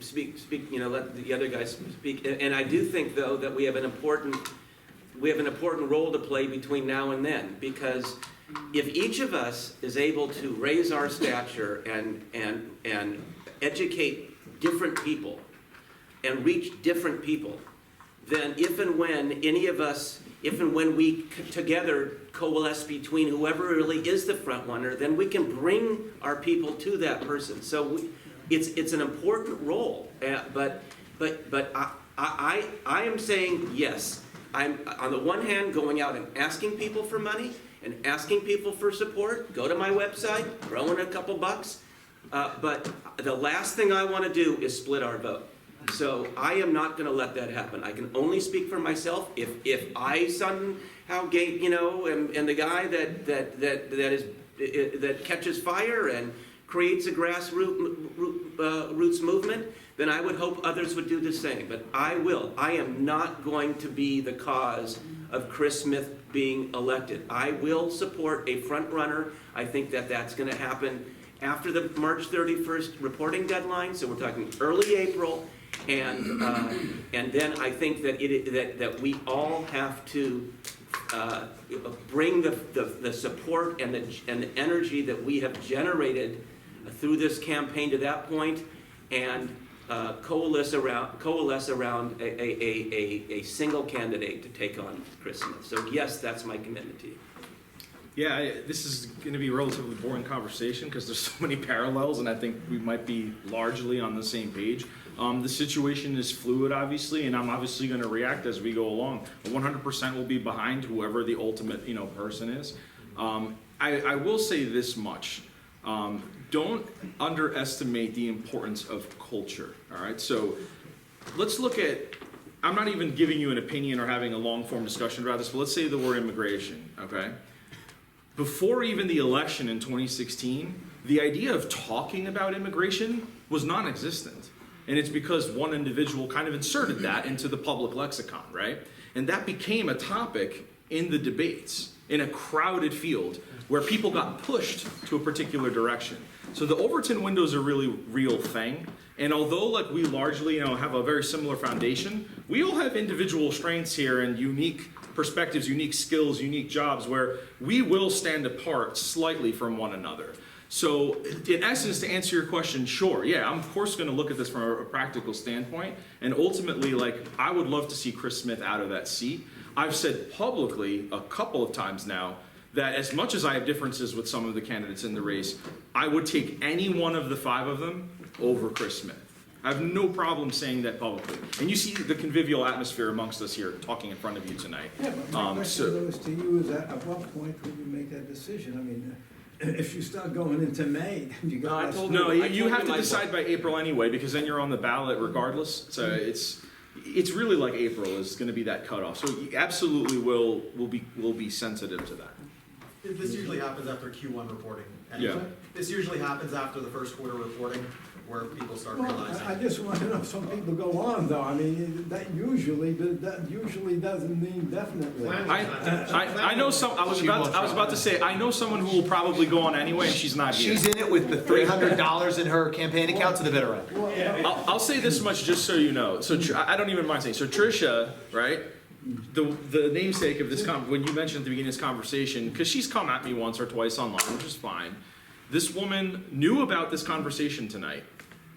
speak, you know, let the other guys speak. And I do think, though, that we have an important role to play between now and then, because if each of us is able to raise our stature and educate different people and reach different people, then if and when any of us, if and when we together coalesce between whoever really is the front runner, then we can bring our people to that person. So it's an important role, but I am saying yes. I'm on the one hand going out and asking people for money and asking people for support. Go to my website, throw in a couple bucks. But the last thing I want to do is split our vote. So I am not going to let that happen. I can only speak for myself. If I somehow get, you know, and the guy that catches fire and creates a grassroots movement, then I would hope others would do the same. But I am not going to be the cause of Chris Smith being elected. I will support a front runner. I think that that's going to happen after the March 31st reporting deadline. So we're talking early April. And then I think that that we all have to bring the support and the energy that we have generated through this campaign to that point, and coalesce around a single candidate to take on Chris Smith. So yes, that's my commitment to you. Yeah, this is going to be a relatively boring conversation because there's so many parallels, and I think we might be largely on the same page. The situation is fluid, obviously, and I'm obviously going to react as we go along. 100% will be behind whoever the ultimate, person is. I will say this much. Don't underestimate the importance of culture, all right? So let's look at, I'm not even giving you an opinion or having a long-form discussion about this, but let's say the word immigration, okay? Before even the election in 2016, the idea of talking about immigration was non-existent. And it's because one individual kind of inserted that into the public lexicon, right? And that became a topic in the debates in a crowded field where people got pushed to a particular direction. So the Overton window is a really real thing. And although we largely have a very similar foundation, we all have individual strengths here and unique perspectives, unique skills, unique jobs where we will stand apart slightly from one another. So in essence, to answer your question, sure, yeah, I'm of course going to look at this from a practical standpoint. And ultimately, I would love to see Chris Smith out of that seat. I've said publicly a couple of times now that as much as I have differences with some of the candidates in the race, I would take any one of the 5 of them over Chris Smith. I have no problem saying that publicly. And you see the convivial atmosphere amongst us here talking in front of you tonight. Yeah, but my question though is to you is at what point will you make that decision? I mean, if you start going into May, then you got. No, you have to decide by April anyway, because then you're on the ballot regardless. So it's really like April is going to be that cutoff. So you absolutely will be sensitive to that. This usually happens after Q1 reporting. Yeah. Anyway, this usually happens after the first quarter reporting, where people start Well, realizing. I just want to know, some people go on though, I mean, that usually doesn't mean definitely. I know some, I was about to say, I know someone who will probably go on anyway, and she's not here. She's in it with the $300 in her campaign account to the bitter end. Well, I'll say this much just so you know. So I don't even mind saying. So Tricia, right? The namesake of this when you mentioned at the beginning of this conversation, because she's come at me once or twice online, which is fine. This woman knew about this conversation tonight,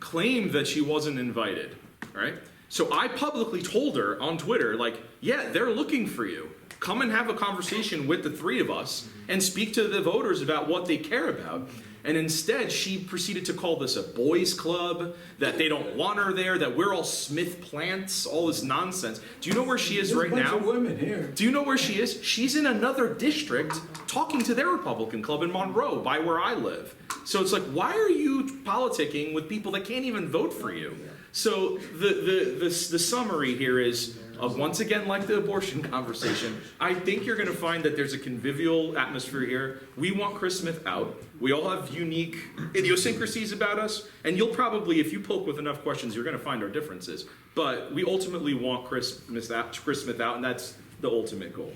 claimed that she wasn't invited, right? So I publicly told her on Twitter, like, yeah, they're looking for you. Come and have a conversation with the three of us and speak to the voters about what they care about. And instead, she proceeded to call this a boys' club, that they don't want her there, that we're all Smith plants, all this nonsense. Do you know where she is right There's a now? bunch of women here. Do you know where she is? She's in another district talking to their Republican club in Monroe, by where I live. So it's like, why are you politicking with people that can't even vote for you? So the summary here is, once again, like the abortion conversation, I think you're going to find that there's a convivial atmosphere here. We want Chris Smith out. We all have unique idiosyncrasies about us, and you'll probably, if you poke with enough questions, you're going to find our differences. But we ultimately want Chris Smith out, and that's the ultimate goal.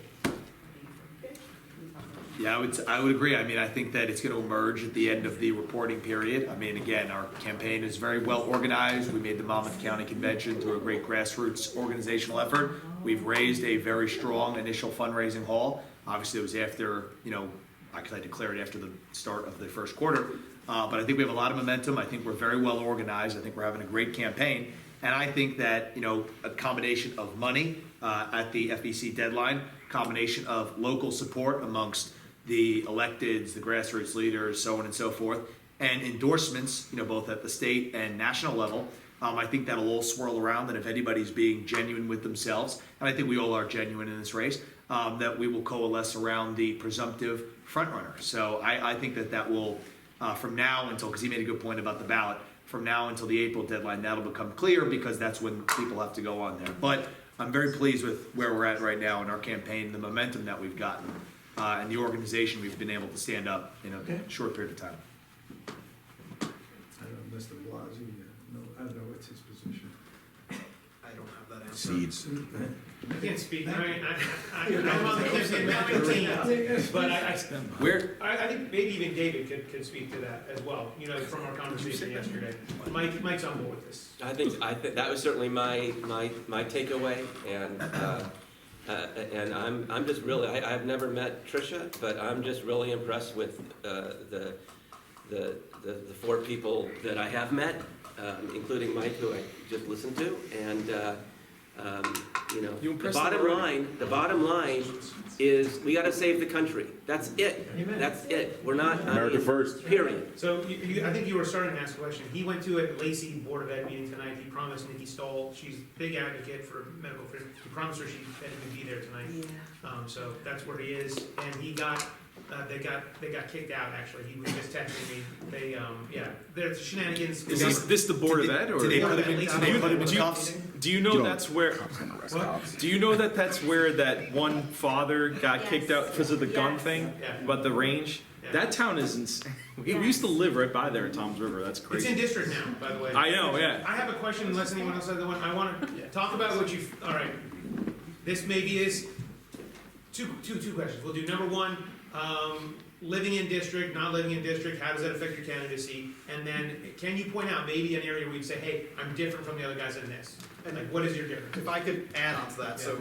Yeah, I would agree. I mean, I think that it's going to emerge at the end of the reporting period. I mean, again, our campaign is very well organized. We made the Monmouth County Convention through a great grassroots organizational effort. We've raised a very strong initial fundraising haul. Obviously, it was after, I declared after the start of the first quarter. But I think we have a lot of momentum. I think we're very well organized. I think we're having a great campaign. And I think that, a combination of money at the FEC deadline, combination of local support amongst the electeds, the grassroots leaders, so on and so forth, and endorsements, both at the state and national level. I think that'll all swirl around, and if anybody's being genuine with themselves, and I think we all are genuine in this race, that we will coalesce around the presumptive frontrunner. So I think that will, from now until, because he made a good point about the ballot, from now until the April deadline, that'll become clear, because that's when people have to go on there. But I'm very pleased with where we're at right now in our campaign, the momentum that we've gotten. And the organization we've been able to stand up in a short period of time. I don't know, Mr. Blasey, I don't know what's his position. I don't have that answer. Seeds. I can't speak, I'm on the campaign management team, but I think maybe even David could speak to that as well, from our conversation yesterday. Mike's on board with this. I think that was certainly my takeaway, and I'm just really, I've never met Tricia, but I'm just really impressed with the four people that I have met, including Mike, who I just listened to, and the bottom line is we got to save the country. That's it. Amen. That's it. We're not America first. Period. So I think you were starting to ask a question. He went to a Lacey Board of Ed meeting tonight. He promised Nikki Stoll, she's a big advocate for medical freedom. He promised her that he could be there tonight. Yeah. So that's where he is. And he got, they got kicked out, actually. He was just texting me. There's shenanigans. Is this the Board of Ed, or? Did they put him in cuffs? Do you know that's where? Do you know that's where that one father got kicked out because of the gun thing? Yeah. But the range? Yeah. That town is insane. We used to live right by there at Tom's River. That's It's crazy. in district now, by the way. I know, yeah. I have a question, unless anyone else has one. I want to talk about what you. All right, this maybe is two questions. We'll do number one, living in district, not living in district. How does that affect your candidacy? And then, can you point out maybe an area where you say, "Hey, I'm different from the other guys in this." Like, what is your difference? If I could add on to that, so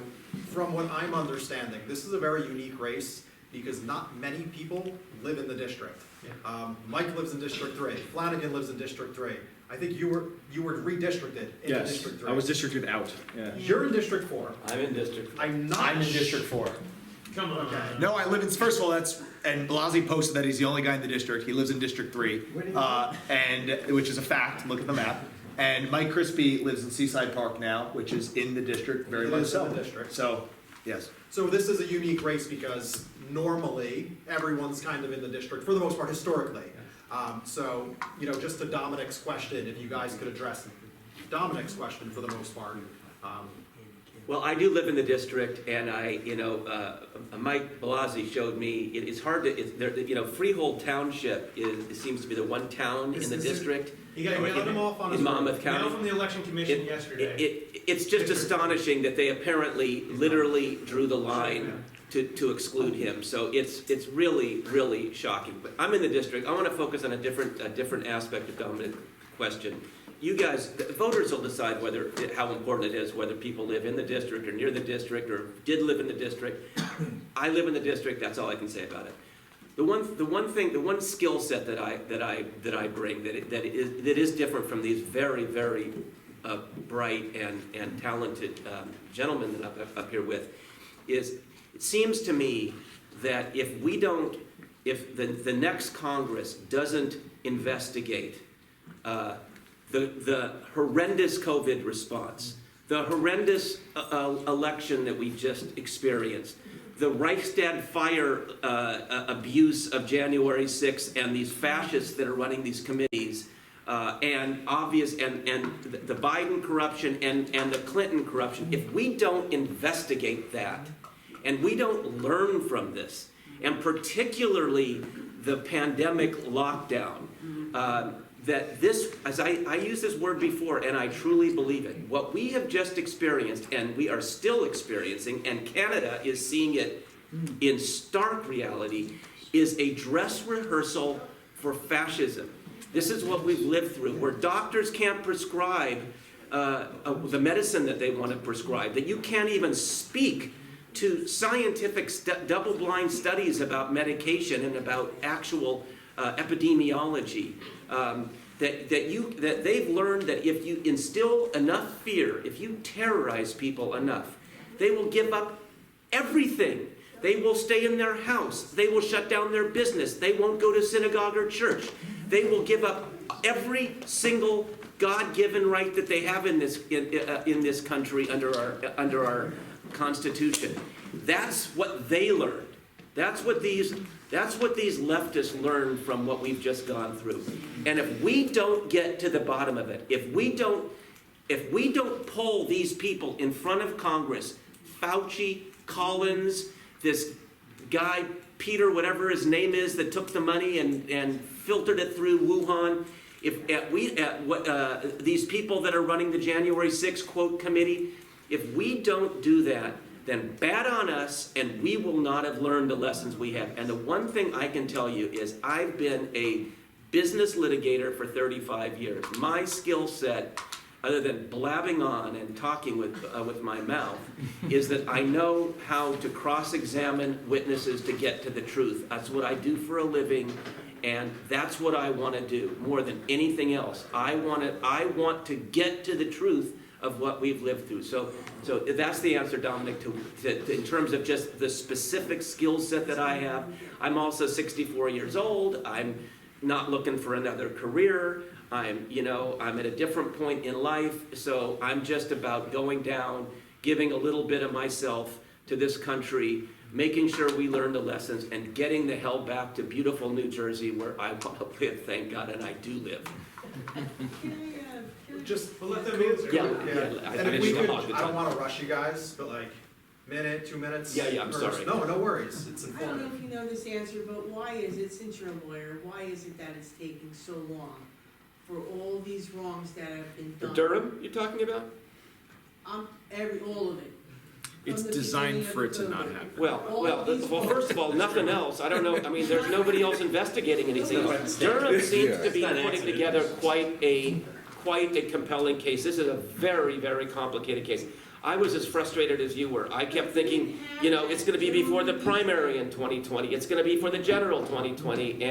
from what I'm understanding, this is a very unique race because not many people live in the district. Yeah. Mike lives in District 3, Flanagan lives in District 3. I think you were redistricted into Yes, District 3. I was districted out. Yeah. You're in District 4. I'm in District. I'm I'm in District 4. Come on. Okay. No, I live in, first of all, and Blasey posted that he's the only guy in the district. He lives in District 3, which is a fact. Look at the map. And Mike Crispy lives in Seaside Park now, which is in the district, very much so. In the district. So, yes. So this is a unique race because normally everyone's kind of in the district for the most part historically. So just to Dominic's question, if you guys could address Dominic's question for the most part, Well, I do live in the district, and Mike Blasey showed me, it's hard to, Freehold Township seems to be the one town in the district. You got them off on his In Monmouth County. mail from the election commission yesterday. It's just astonishing that they apparently literally drew the line to exclude him. So it's really, really shocking. But I'm in the district. I want to focus on a different aspect of Dominic's question. You guys, the voters will decide how important it is, whether people live in the district or near the district or did live in the district. I live in the district. That's all I can say about it. The one skill set that I bring that is different from these very, very bright and talented gentlemen that I'm up here with is, it seems to me that if the next Congress doesn't investigate the horrendous COVID response, the horrendous election that we just experienced, the Reichstag fire abuse of January 6th, and these fascists that are running these committees, and the Biden corruption and the Clinton corruption, if we don't investigate that, and we don't learn from this, and particularly the pandemic lockdown, that this, as I used this word before, and I truly believe it, what we have just experienced, and we are still experiencing, and Canada is seeing it in stark reality, is a dress rehearsal for fascism. This is what we've lived through, where doctors can't prescribe the medicine that they want to prescribe, that you can't even speak to scientific double-blind studies about medication and about actual epidemiology. That they've learned that if you instill enough fear, if you terrorize people enough, they will give up everything. They will stay in their house. They will shut down their business. They won't go to synagogue or church. They will give up every single God-given right that they have in this country under our Constitution. That's what they learned. That's what these leftists learned from what we've just gone through. And if we don't get to the bottom of it, if we don't pull these people in front of Congress, Fauci, Collins, this guy, Peter, whatever his name is, that took the money and filtered it through Wuhan, these people that are running the January 6th quote committee, if we don't do that, then bad on us, and we will not have learned the lessons we have. And the one thing I can tell you is I've been a business litigator for 35 years. My skill set, other than blabbing on and talking with my mouth, is that I know how to cross-examine witnesses to get to the truth. That's what I do for a living, and that's what I want to do more than anything else. I want to get to the truth of what we've lived through. So that's the answer, Dominic, to in terms of just the specific skill set that I have. I'm also 64 years old. I'm not looking for another career. I'm at a different point in life. So I'm just about going down, giving a little bit of myself to this country, making sure we learn the lessons, and getting the hell back to beautiful New Jersey, where I want to live, thank God, and I do live. Just We'll let them answer. Yeah. and if we could, I don't wanna rush you guys, but like, minute, 2 minutes. Yeah, I'm or- sorry. No worries, it's I don't know informative. if you know this answer, but why is it, since you're a lawyer, why is it that it's taking so long for all these wrongs that have been done? Durham, you're talking about? All of it. It's From the designed beginning for of it to not COVID. happen. Well, first of all, nothing else. I don't know, I mean, there's nobody else investigating anything. Durham seems to be putting together quite a compelling case. This is a very, very complicated case. I was as frustrated as you were. I kept thinking, it's gonna be before the primary in 2020. It's gonna be for the general 2020.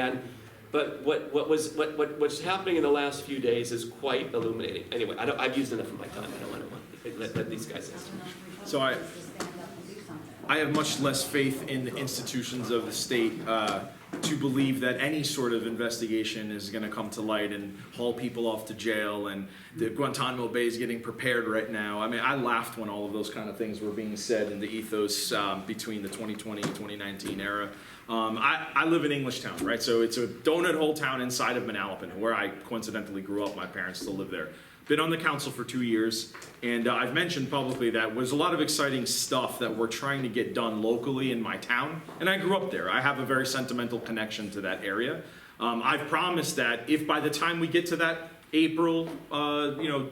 But what's happening in the last few days is quite illuminating. Anyway, I've used enough of my time. I don't want to let these guys answer. So I have much less faith in the institutions of the state to believe that any sort of investigation is going to come to light and haul people off to jail, and the Guantanamo Bay is getting prepared right now. I mean, I laughed when all of those kind of things were being said in the ethos between the 2020 and 2019 era. I live in Englishtown, right? So it's a donut hole town inside of Manalapan, where I coincidentally grew up. My parents still live there. been on the council for 2 years, and I've mentioned publicly that there's a lot of exciting stuff that we're trying to get done locally in my town, and I grew up there. I have a very sentimental connection to that area. I've promised that if by the time we get to that April,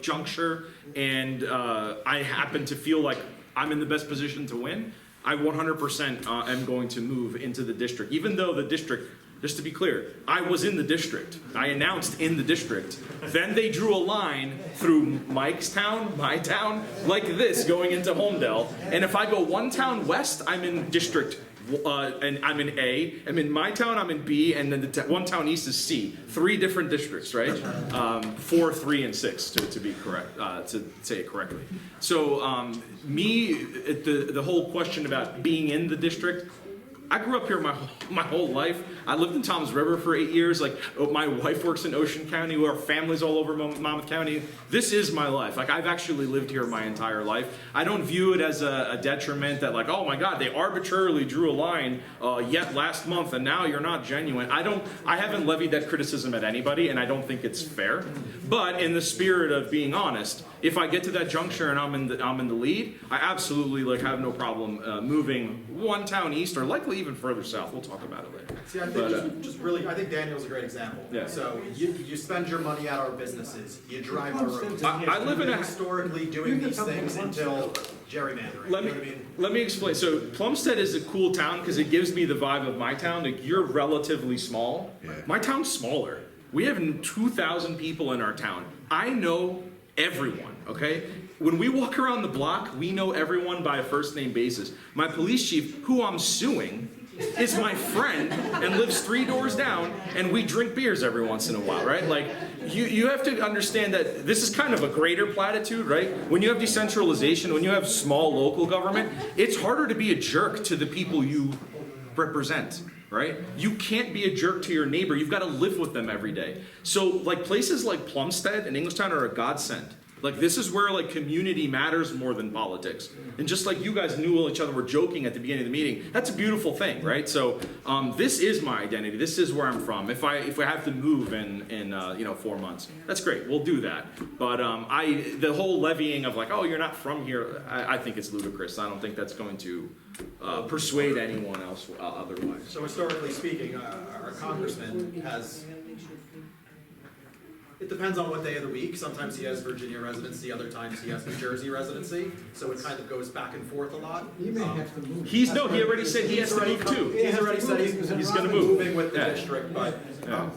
juncture, and I happen to feel like I'm in the best position to win, I 100% am going to move into the district, even though the district, just to be clear, I was in the district. I announced in the district. Then they drew a line through Mike's town, my town, like this, going into Homedale. And if I go one town west, I'm in district, and I'm in A. I'm in my town, I'm in B, and then one town east is C. 3 different districts, right? 4, 3, and 6, to be correct, to say it correctly. So the whole question about being in the district, I grew up here my whole life. I lived in Toms River for 8 years. Like, my wife works in Ocean County. Our family's all over Monmouth County. This is my life. Like, I've actually lived here my entire life. I don't view it as a detriment that, like, oh my God, they arbitrarily drew a line yet last month and now you're not genuine. I haven't levied that criticism at anybody, and I don't think it's fair. But in the spirit of being honest, if I get to that juncture and I'm in the lead, I absolutely have no problem moving one town east or likely even further south. We'll talk about it later. See, I think I think Daniel's a great example. Yeah. So you spend your money at our businesses, you drive our roads. I live in a historically doing these things until gerrymandering. Let you know what I mean? me explain. So Plumstead is a cool town because it gives me the vibe of my town. Like, you're relatively small. Yeah. My town's smaller. We have 2,000 people in our town. I know everyone, okay? When we walk around the block, we know everyone by a first name basis. My police chief, who I'm suing, is my friend and lives 3 doors down, and we drink beers every once in a while, right? Like, you have to understand that this is kind of a greater platitude, right? When you have decentralization, when you have small local government, it's harder to be a jerk to the people you represent, right? You can't be a jerk to your neighbor. You've got to live with them every day. So, like, places like Plumstead and Englishtown are a godsend. Like, this is where, like, community matters more than politics. And just like you guys knew each other, were joking at the beginning of the meeting, that's a beautiful thing, right? So this is my identity. This is where I'm from. If I have to move in 4 months, that's great. We'll do that. But the whole levying of, like, oh, you're not from here, I think it's ludicrous. I don't think that's going to persuade anyone else otherwise. So historically speaking, our congressman has, it depends on what day of the week. Sometimes he has Virginia residency, other times he has New Jersey residency. So it kind of goes back and forth a lot. He may have to move. He already said he has to move too. He's already said he's gonna move. moving with the Yeah. district, but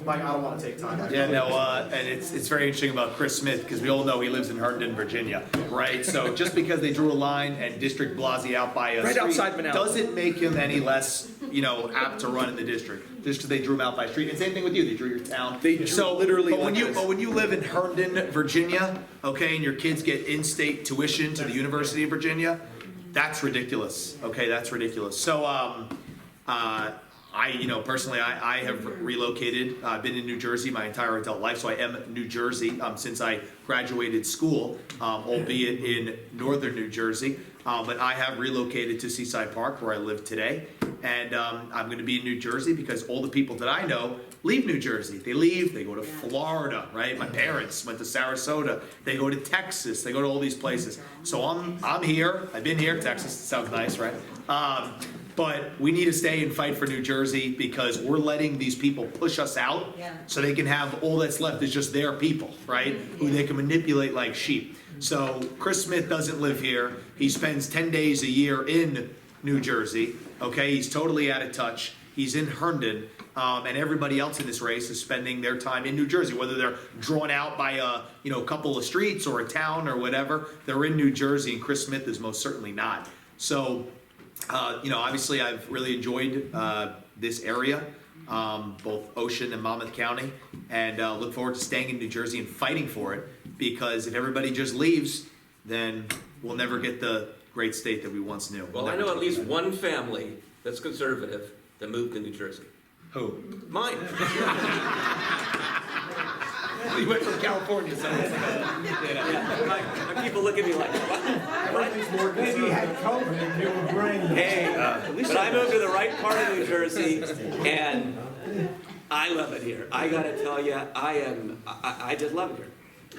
Mike, I don't want to take time. Yeah, no, and it's very interesting about Chris Smith, because we all know he lives in Herndon, Virginia, right? So just because they drew a line and District Blasey out by a Right street outside Manila. doesn't make him any less, apt to run in the district, just because they drew him out by street. And same thing with you, they drew your town. They drew literally But like when you live in Herndon, Virginia, okay, and your kids get in-state tuition to the University of Virginia, that's ridiculous, okay, that's ridiculous. So, personally, I have relocated. I've been in New Jersey my entire adult life, so I am New Jersey since I graduated school, albeit in northern New Jersey. But I have relocated to Seaside Park, where I live today. And I'm going to be in New Jersey because all the people that I know leave New Jersey. They leave, they go to Florida, right? My parents went to Sarasota. They go to Texas. They go to all these places. So I'm here. I've been here. Texas sounds nice, right? But we need to stay and fight for New Jersey because we're letting these people push us out so they can have all that's left is just their people, right? Who they can manipulate like sheep. So Chris Smith doesn't live here. He spends 10 days a year in New Jersey. Okay, he's totally out of touch. He's in Herndon. And everybody else in this race is spending their time in New Jersey, whether they're drawn out by a couple of streets or a town or whatever. They're in New Jersey, and Chris Smith is most certainly not. So, obviously I've really enjoyed this area, both Ocean and Monmouth County, and look forward to staying in New Jersey and fighting for it, because if everybody just leaves, then we'll never get the great state that we once knew. Well, I know at least one family that's conservative that moved to New Jersey. Who? Mine. We went from California, so it's like, people look at me like, what? Maybe he had COVID and you were brain. Hey, but I moved to the right part of New Jersey, and I love it here. I gotta tell you, I just love it here.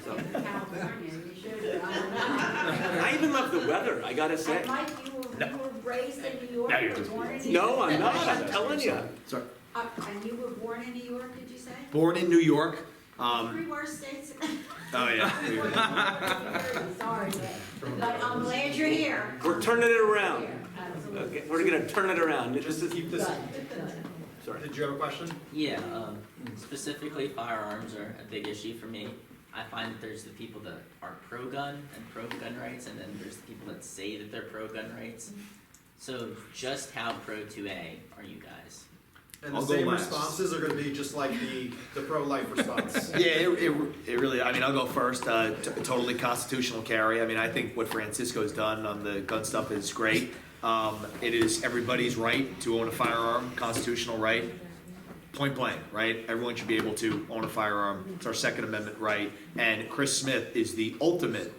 So, California, you should. I I even love the weather, I gotta say. And Mike, you were raised in New York, Now you're or just- born in New York? No, I'm not, I'm telling you. Sorry. And you were born in New York, did you say? Born in New York. Three worse states. Oh yeah. Sorry, but I'm glad you're here. We're turning it around. Absolutely. Okay, we're gonna turn it around. This Just is, to keep this, sorry. did you have a question? Yeah, specifically firearms are a big issue for me. I find that there's the people that are pro-gun and pro-gun rights, and then there's the people that say that they're pro-gun rights. So just how pro-2A are you guys? And the I'll go same last. responses are gonna be just like the pro-life response. Yeah, it really, I mean, I'll go first. Totally constitutional carry. I mean, I think what Francisco's done on the gun stuff is great. It is everybody's right to own a firearm, constitutional right. Point blank, right? Everyone should be able to own a firearm. It's our Second Amendment right. And Chris Smith is the ultimate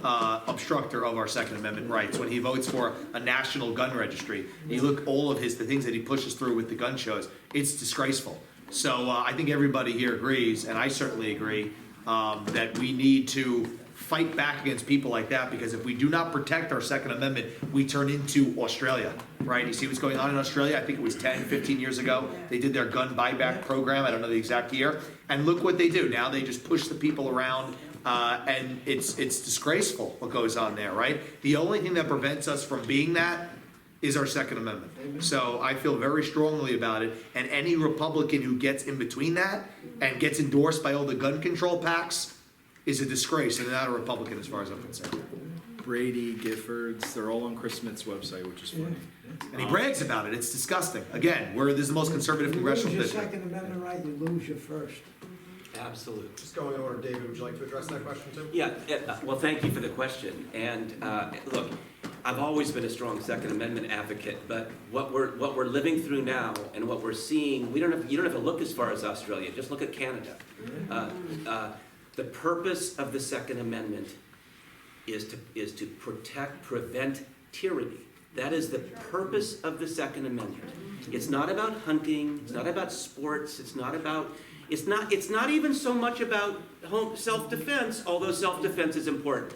obstructor of our Second Amendment rights when he votes for a national gun registry. And you look all of the things that he pushes through with the gun shows, it's disgraceful. So I think everybody here agrees, and I certainly agree, that we need to fight back against people like that, because if we do not protect our Second Amendment, we turn into Australia, right? You see what's going on in Australia? I think it was 10, 15 years ago. They did their gun buyback program. I don't know the exact year. And look what they do. Now they just push the people around, and it's disgraceful what goes on there, right? The only thing that prevents us from being that is our Second Amendment. So I feel very strongly about it, and any Republican who gets in between that and gets endorsed by all the gun control packs is a disgrace, and not a Republican as far as I'm concerned. Brady, Giffords, they're all on Chris Smith's website, which is funny. And he brags about it. It's disgusting. Again, this is the most conservative You lose congressional your district. Second Amendment right, you lose your first. Absolutely. Just going in order, David, would you like to address that question too? Yeah, well, thank you for the question. And look, I've always been a strong Second Amendment advocate, but what we're living through now and what we're seeing, you don't have to look as far as Australia. Just look at Canada. The purpose of the Second Amendment is to prevent tyranny. That is the purpose of the Second Amendment. It's not about hunting. It's not about sports. It's not even so much about self-defense, although self-defense is important.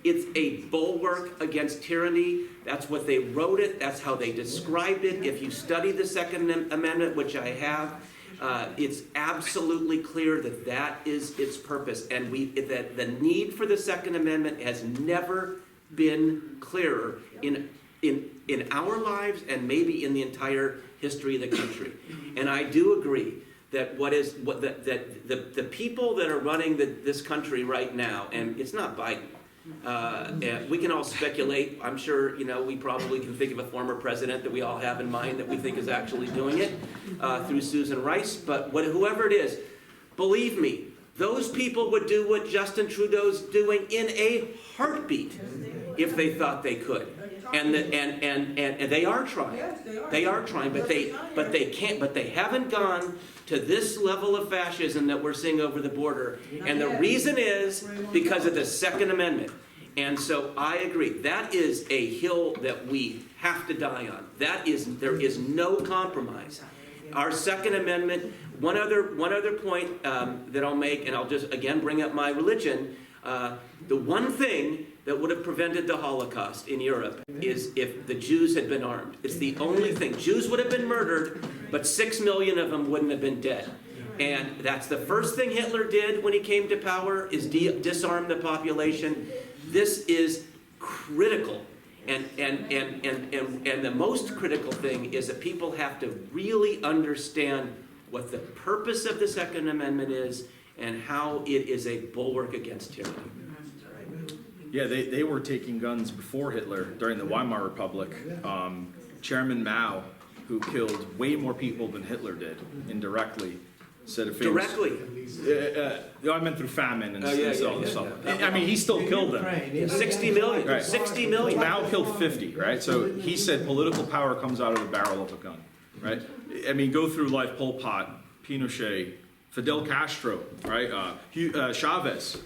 It's a bulwark against tyranny. That's what they wrote it. That's how they described it. If you study the Second Amendment, which I have, it's absolutely clear that that is its purpose. And that the need for the Second Amendment has never been clearer in our lives and maybe in the entire history of the country. And I do agree that the people that are running this country right now, and it's not Biden. And we can all speculate. I'm sure, we probably can think of a former president that we all have in mind that we think is actually doing it through Susan Rice. But whoever it is, believe me, those people would do what Justin Trudeau's doing in a heartbeat if they thought they could. And they are trying. They are trying, but they can't. But they haven't gone to this level of fascism that we're seeing over the border. And the reason is because of the Second Amendment. And so I agree. That is a hill that we have to die on. There is no compromise. Our Second Amendment. One other point that I'll make, and I'll just again bring up my religion. The one thing that would have prevented the Holocaust in Europe is if the Jews had been armed. It's the only thing. Jews would have been murdered, but 6 million of them wouldn't have been dead. And that's the first thing Hitler did when he came to power, is disarm the population. This is critical. And the most critical thing is that people have to really understand what the purpose of the Second Amendment is and how it is a bulwark against tyranny. Yeah, they were taking guns before Hitler during the Weimar Republic. Chairman Mao, who killed way more people than Hitler did indirectly, said a famous... Directly? I meant through famine and Oh, yeah, all this yeah. stuff. I mean, he still killed them. 60 million. Right. 60 million. Mao killed 50, right? So he said political power comes out of the barrel of a gun, right? I mean, go through life, Pol Pot, Pinochet, Fidel Castro, right? Chavez.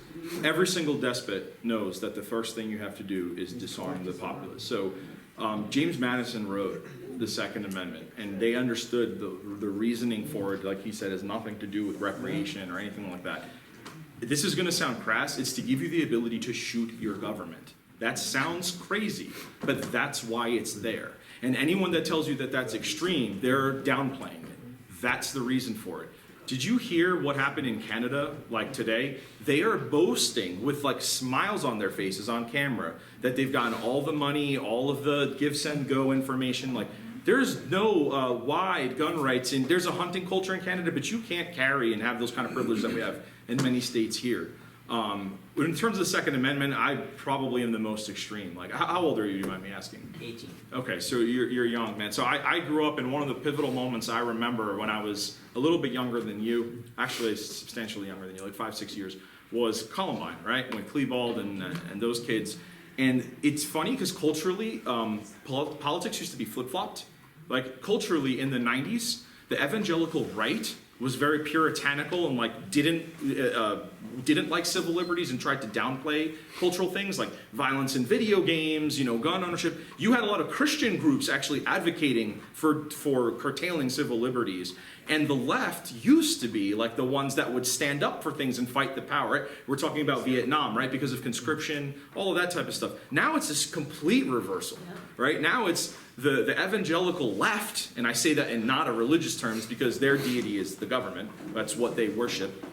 Every single despot knows that the first thing you have to do is disarm the populace. So James Madison wrote the Second Amendment, and they understood the reasoning for it. Like he said, has nothing to do with recreation or anything like that. this is gonna sound crass, it's to give you the ability to shoot your government. That sounds crazy, but that's why it's there. And anyone that tells you that that's extreme, they're downplaying it. That's the reason for it. Did you hear what happened in Canada, like today? They are boasting with like smiles on their faces on camera that they've gotten all the money, all of the give, send, go information. Like, there's no wide gun rights there's a hunting culture in Canada, but you can't carry and have those kind of privileges that we have in many states here. In terms of the Second Amendment, I probably am the most extreme. Like, how old are you, you mind me asking? 18. Okay, so you're young, man. So I grew up in one of the pivotal moments I remember when I was a little bit younger than you, actually substantially younger than you, like 5-6 years, was Columbine, right? When Klebold and those kids. And it's funny because culturally, politics used to be flip-flopped. Like, culturally in the 90s, the evangelical right was very puritanical and like didn't like civil liberties and tried to downplay cultural things like violence in video games, gun ownership. You had a lot of Christian groups actually advocating for curtailing civil liberties. And the left used to be like the ones that would stand up for things and fight the power, right? We're talking about Vietnam, right? Because of conscription, all of that type of stuff. Now it's this complete reversal, right? Now it's the evangelical left, and I say that in not a religious terms because their deity is the government. That's what they worship.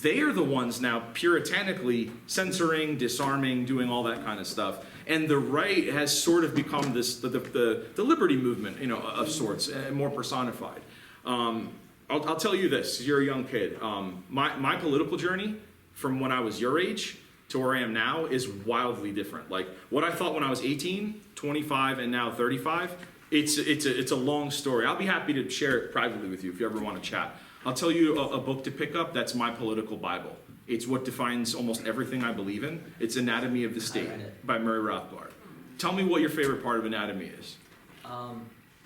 They are the ones now puritanically censoring, disarming, doing all that kind of stuff. And the right has sort of become this the liberty movement, of sorts, and more personified. I'll tell you this, you're a young kid. My political journey from when I was your age to where I am now is wildly different. Like, what I thought when I was 18, 25, and now 35, it's a long story. I'll be happy to share it privately with you if you ever want to chat. I'll tell you a book to pick up that's my political Bible. It's what defines almost everything I believe in. It's Anatomy of the State by Murray Rothbard. Tell me what your favorite part of Anatomy is.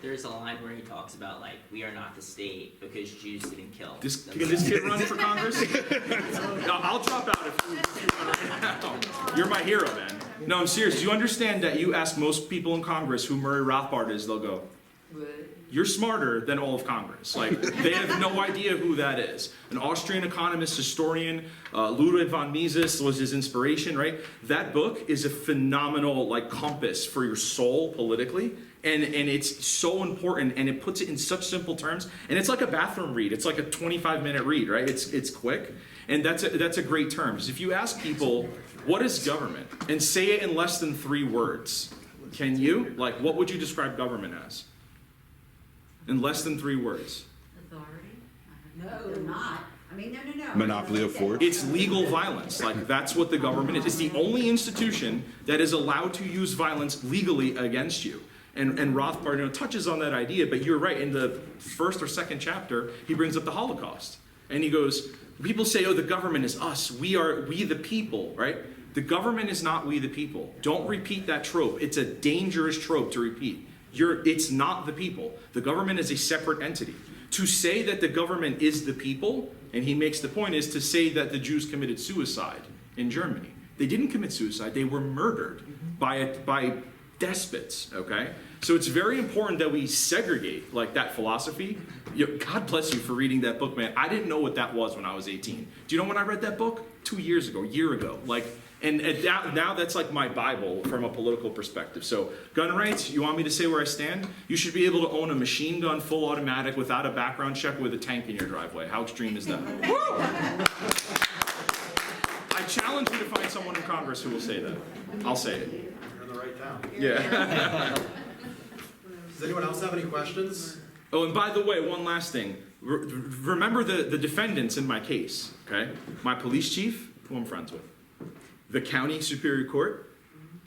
There's a line where he talks about, like, we are not the state because Jews didn't kill. Can this kid run for Congress? I'll drop out if you want to right now. You're my hero, man. No, I'm serious. Do you understand that you ask most people in Congress who Murray Rothbard is, they'll go, you're smarter than all of Congress. Like, they have no idea who that is. An Austrian economist, historian, Ludwig von Mises was his inspiration, right? That book is a phenomenal, like, compass for your soul politically. And it's so important, and it puts it in such simple terms. And it's like a bathroom read. It's like a 25-minute read, right? It's quick. And that's a great term. Because if you ask people, what is government? And say it in less than 3 words. Can you? Like, what would you describe government as? In less than 3 words. Authority? No, they're not. I mean, no. Monopoly of force. It's legal violence. Like, that's what the government is. It's the only institution that is allowed to use violence legally against you. And Rothbard touches on that idea, but you're right. In the 1st or 2nd chapter, he brings up the Holocaust. And he goes, people say, oh, the government is us. We the people, right? The government is not we the people. Don't repeat that trope. It's a dangerous trope to repeat. It's not the people. The government is a separate entity. To say that the government is the people, and he makes the point, is to say that the Jews committed suicide in Germany. They didn't commit suicide. They were murdered by despots, okay? So it's very important that we segregate like that philosophy. God bless you for reading that book, man. I didn't know what that was when I was 18. Do you know when I read that book? 2 years ago, a year ago. Like, and now that's like my Bible from a political perspective. So gun rights, you want me to say where I stand? You should be able to own a machine gun, full automatic, without a background check with a tank in your driveway. How extreme is that? I challenge you to find someone in Congress who will say that. I'll say it. You're in the right town. Yeah. Does anyone else have any questions? Oh, and by the way, one last thing. Remember the defendants in my case, okay? My police chief, who I'm friends with, the county superior court,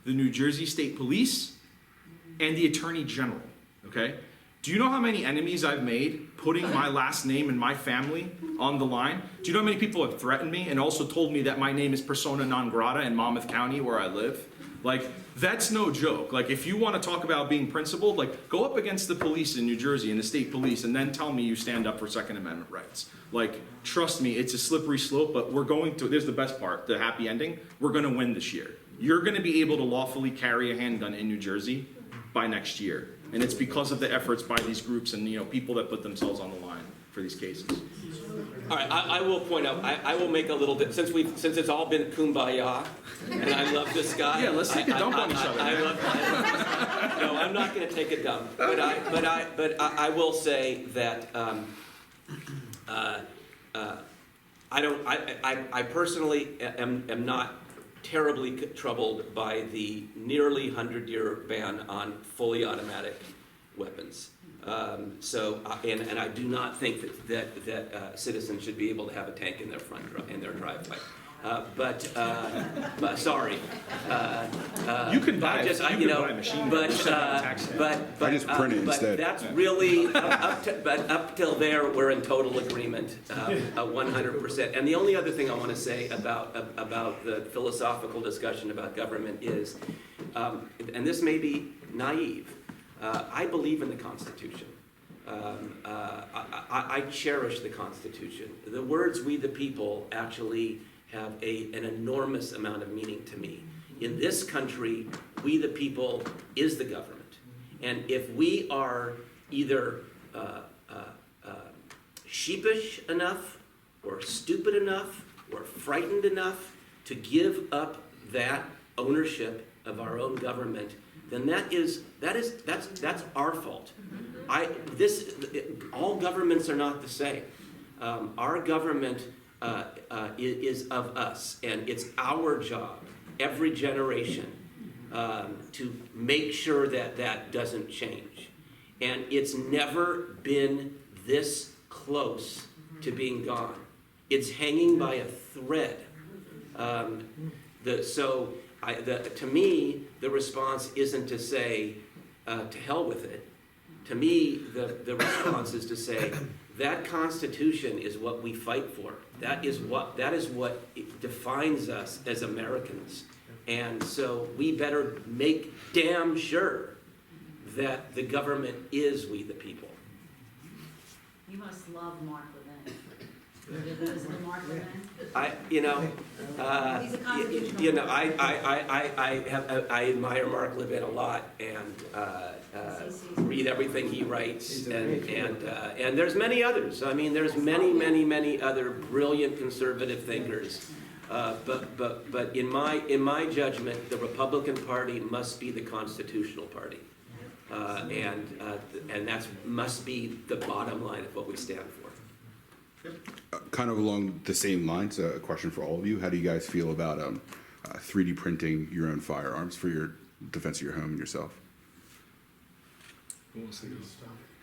the New Jersey State Police, and the Attorney General, okay? Do you know how many enemies I've made putting my last name and my family on the line? Do you know how many people have threatened me and also told me that my name is persona non grata in Monmouth County where I live? Like, that's no joke. Like, if you want to talk about being principled, like, go up against the police in New Jersey and the state police and then tell me you stand up for Second Amendment rights. Like, trust me, it's a slippery slope, but there's the best part, the happy ending. We're going to win this year. You're going to be able to lawfully carry a handgun in New Jersey by next year. And it's because of the efforts by these groups and, people that put themselves on the line for these cases. All right, I will point out, I will make a little bit, since it's all been kumbaya, and I love this guy. Yeah, let's take a dump on each other. No, I'm not gonna take a dump, but I will say that, I personally am not terribly troubled by the nearly 100-year ban on fully automatic weapons. And I do not think that citizens should be able to have a tank in their driveway. But sorry. You can buy a machine gun. I just print it instead. But that's really up till there, we're in total agreement, 100%. And the only other thing I want to say about the philosophical discussion about government is, and this may be naive. I believe in the Constitution. I cherish the Constitution. The words "we the people" actually have an enormous amount of meaning to me. In this country, we the people is the government. And if we are either sheepish enough or stupid enough or frightened enough to give up that ownership of our own government, then that's our fault. All governments are not the same. Our government is of us, and it's our job, every generation, to make sure that doesn't change. And it's never been this close to being gone. It's hanging by a thread. To me, the response isn't to say, to hell with it. To me, the response is to say, that Constitution is what we fight for. That is what defines us as Americans. And so we better make damn sure that the government is we the people. You must love Mark Levin. Is it Mark Levin? He's a constitutional. I admire Mark Levin a lot, and read everything he writes, and there's many others. I mean, there's many other brilliant conservative thinkers. But in my judgment, the Republican Party must be the constitutional party, and that must be the bottom line of what we stand for. Kind of along the same lines, a question for all of you. How do you guys feel about 3D printing your own firearms for your defense of your home and yourself? About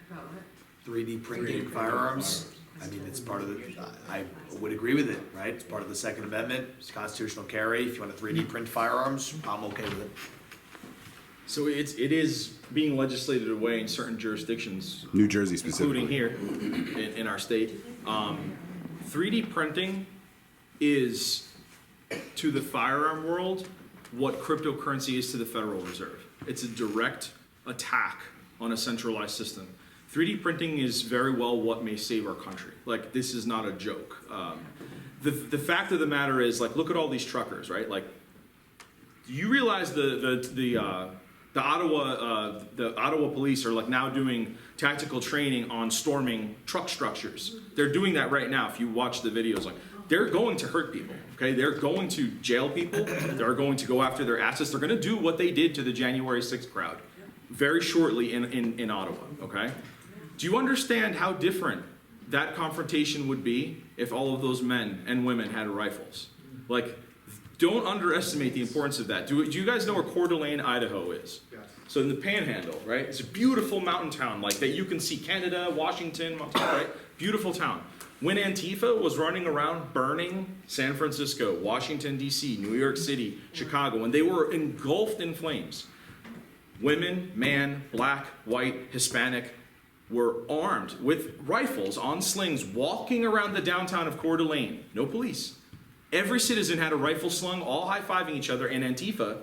what? 3D printing firearms. I mean, it's part of the, I would agree with it, right? It's part of the Second Amendment, it's constitutional carry. If you want to 3D print firearms, I'm okay with it. So it is being legislated away in certain jurisdictions, New Jersey specifically, including here in our state. 3D printing is, to the firearm world, what cryptocurrency is to the Federal Reserve. It's a direct attack on a centralized system. 3D printing is very well what may save our country. Like, this is not a joke. The fact of the matter is, like, look at all these truckers, right? Like, you realize the Ottawa police are like now doing tactical training on storming truck structures. They're doing that right now. If you watch the videos, like, they're going to hurt people. Okay, they're going to jail people. They're going to go after their assets. They're going to do what they did to the January 6th crowd very shortly in Ottawa. Okay, do you understand how different that confrontation would be if all of those men and women had rifles? Like, don't underestimate the importance of that. Do you guys know where Coeur d'Alene, Idaho is? Yes. So in the Panhandle, right? It's a beautiful mountain town, like that you can see Canada, Washington, Montana, right? Beautiful town. When Antifa was running around burning San Francisco, Washington, D.C., New York City, Chicago, when they were engulfed in flames, women, man, black, white, Hispanic, were armed with rifles on slings, walking around the downtown of Coeur d'Alene. No police. Every citizen had a rifle slung, all high-fiving each other, and Antifa,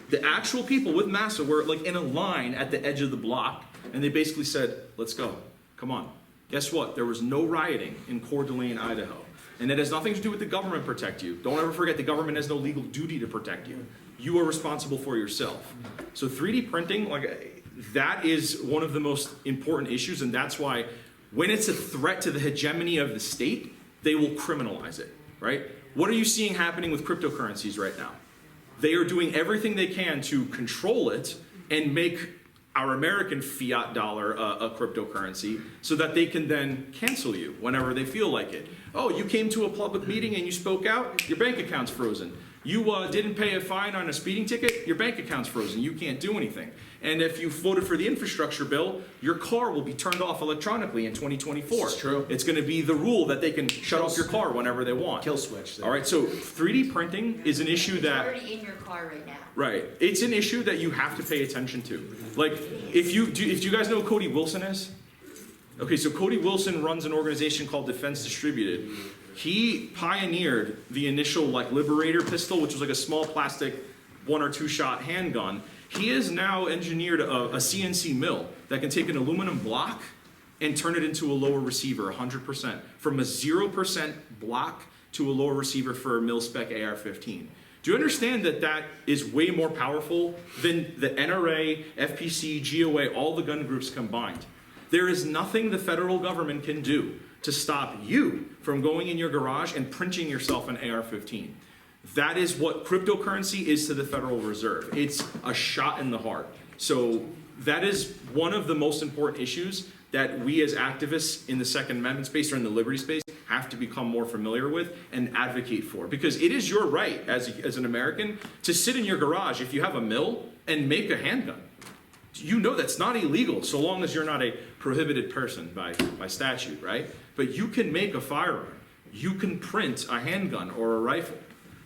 the actual people with massa, were like in a line at the edge of the block, and they basically said, let's go, come on. Guess what? There was no rioting in Coeur d'Alene, Idaho. And it has nothing to do with the government protect you. Don't ever forget the government has no legal duty to protect you. You are responsible for yourself. So 3D printing, like, that is one of the most important issues, and that's why when it's a threat to the hegemony of the state, they will criminalize it, right? What are you seeing happening with cryptocurrencies right now? They are doing everything they can to control it and make our American fiat dollar a cryptocurrency so that they can then cancel you whenever they feel like it. Oh, you came to a public meeting and you spoke out, your bank account's frozen. You didn't pay a fine on a speeding ticket, your bank account's frozen, you can't do anything. And if you voted for the infrastructure bill, your car will be turned off electronically in 2024. It's true. It's gonna be the rule that they can shut off your car whenever they want. Kill switch. All right, so 3D printing is an issue It's that, already in your car right now. right, it's an issue that you have to pay attention to. Like, if you guys know who Cody Wilson is? Okay, so Cody Wilson runs an organization called Defense Distributed. He pioneered the initial like Liberator pistol, which was like a small plastic 1 or 2 shot handgun. He has now engineered a CNC mill that can take an aluminum block and turn it into a lower receiver 100%, from a 0% block to a lower receiver for a mil-spec AR-15. Do you understand that that is way more powerful than the NRA, FPC, GOA, all the gun groups combined? There is nothing the federal government can do to stop you from going in your garage and printing yourself an AR-15. That is what cryptocurrency is to the Federal Reserve. It's a shot in the heart. So that is one of the most important issues that we as activists in the Second Amendment space or in the liberty space have to become more familiar with and advocate for. Because it is your right as an American to sit in your garage if you have a mill and make a handgun. You know that's not illegal so long as you're not a prohibited person by statute, right? But you can make a firearm. You can print a handgun or a rifle.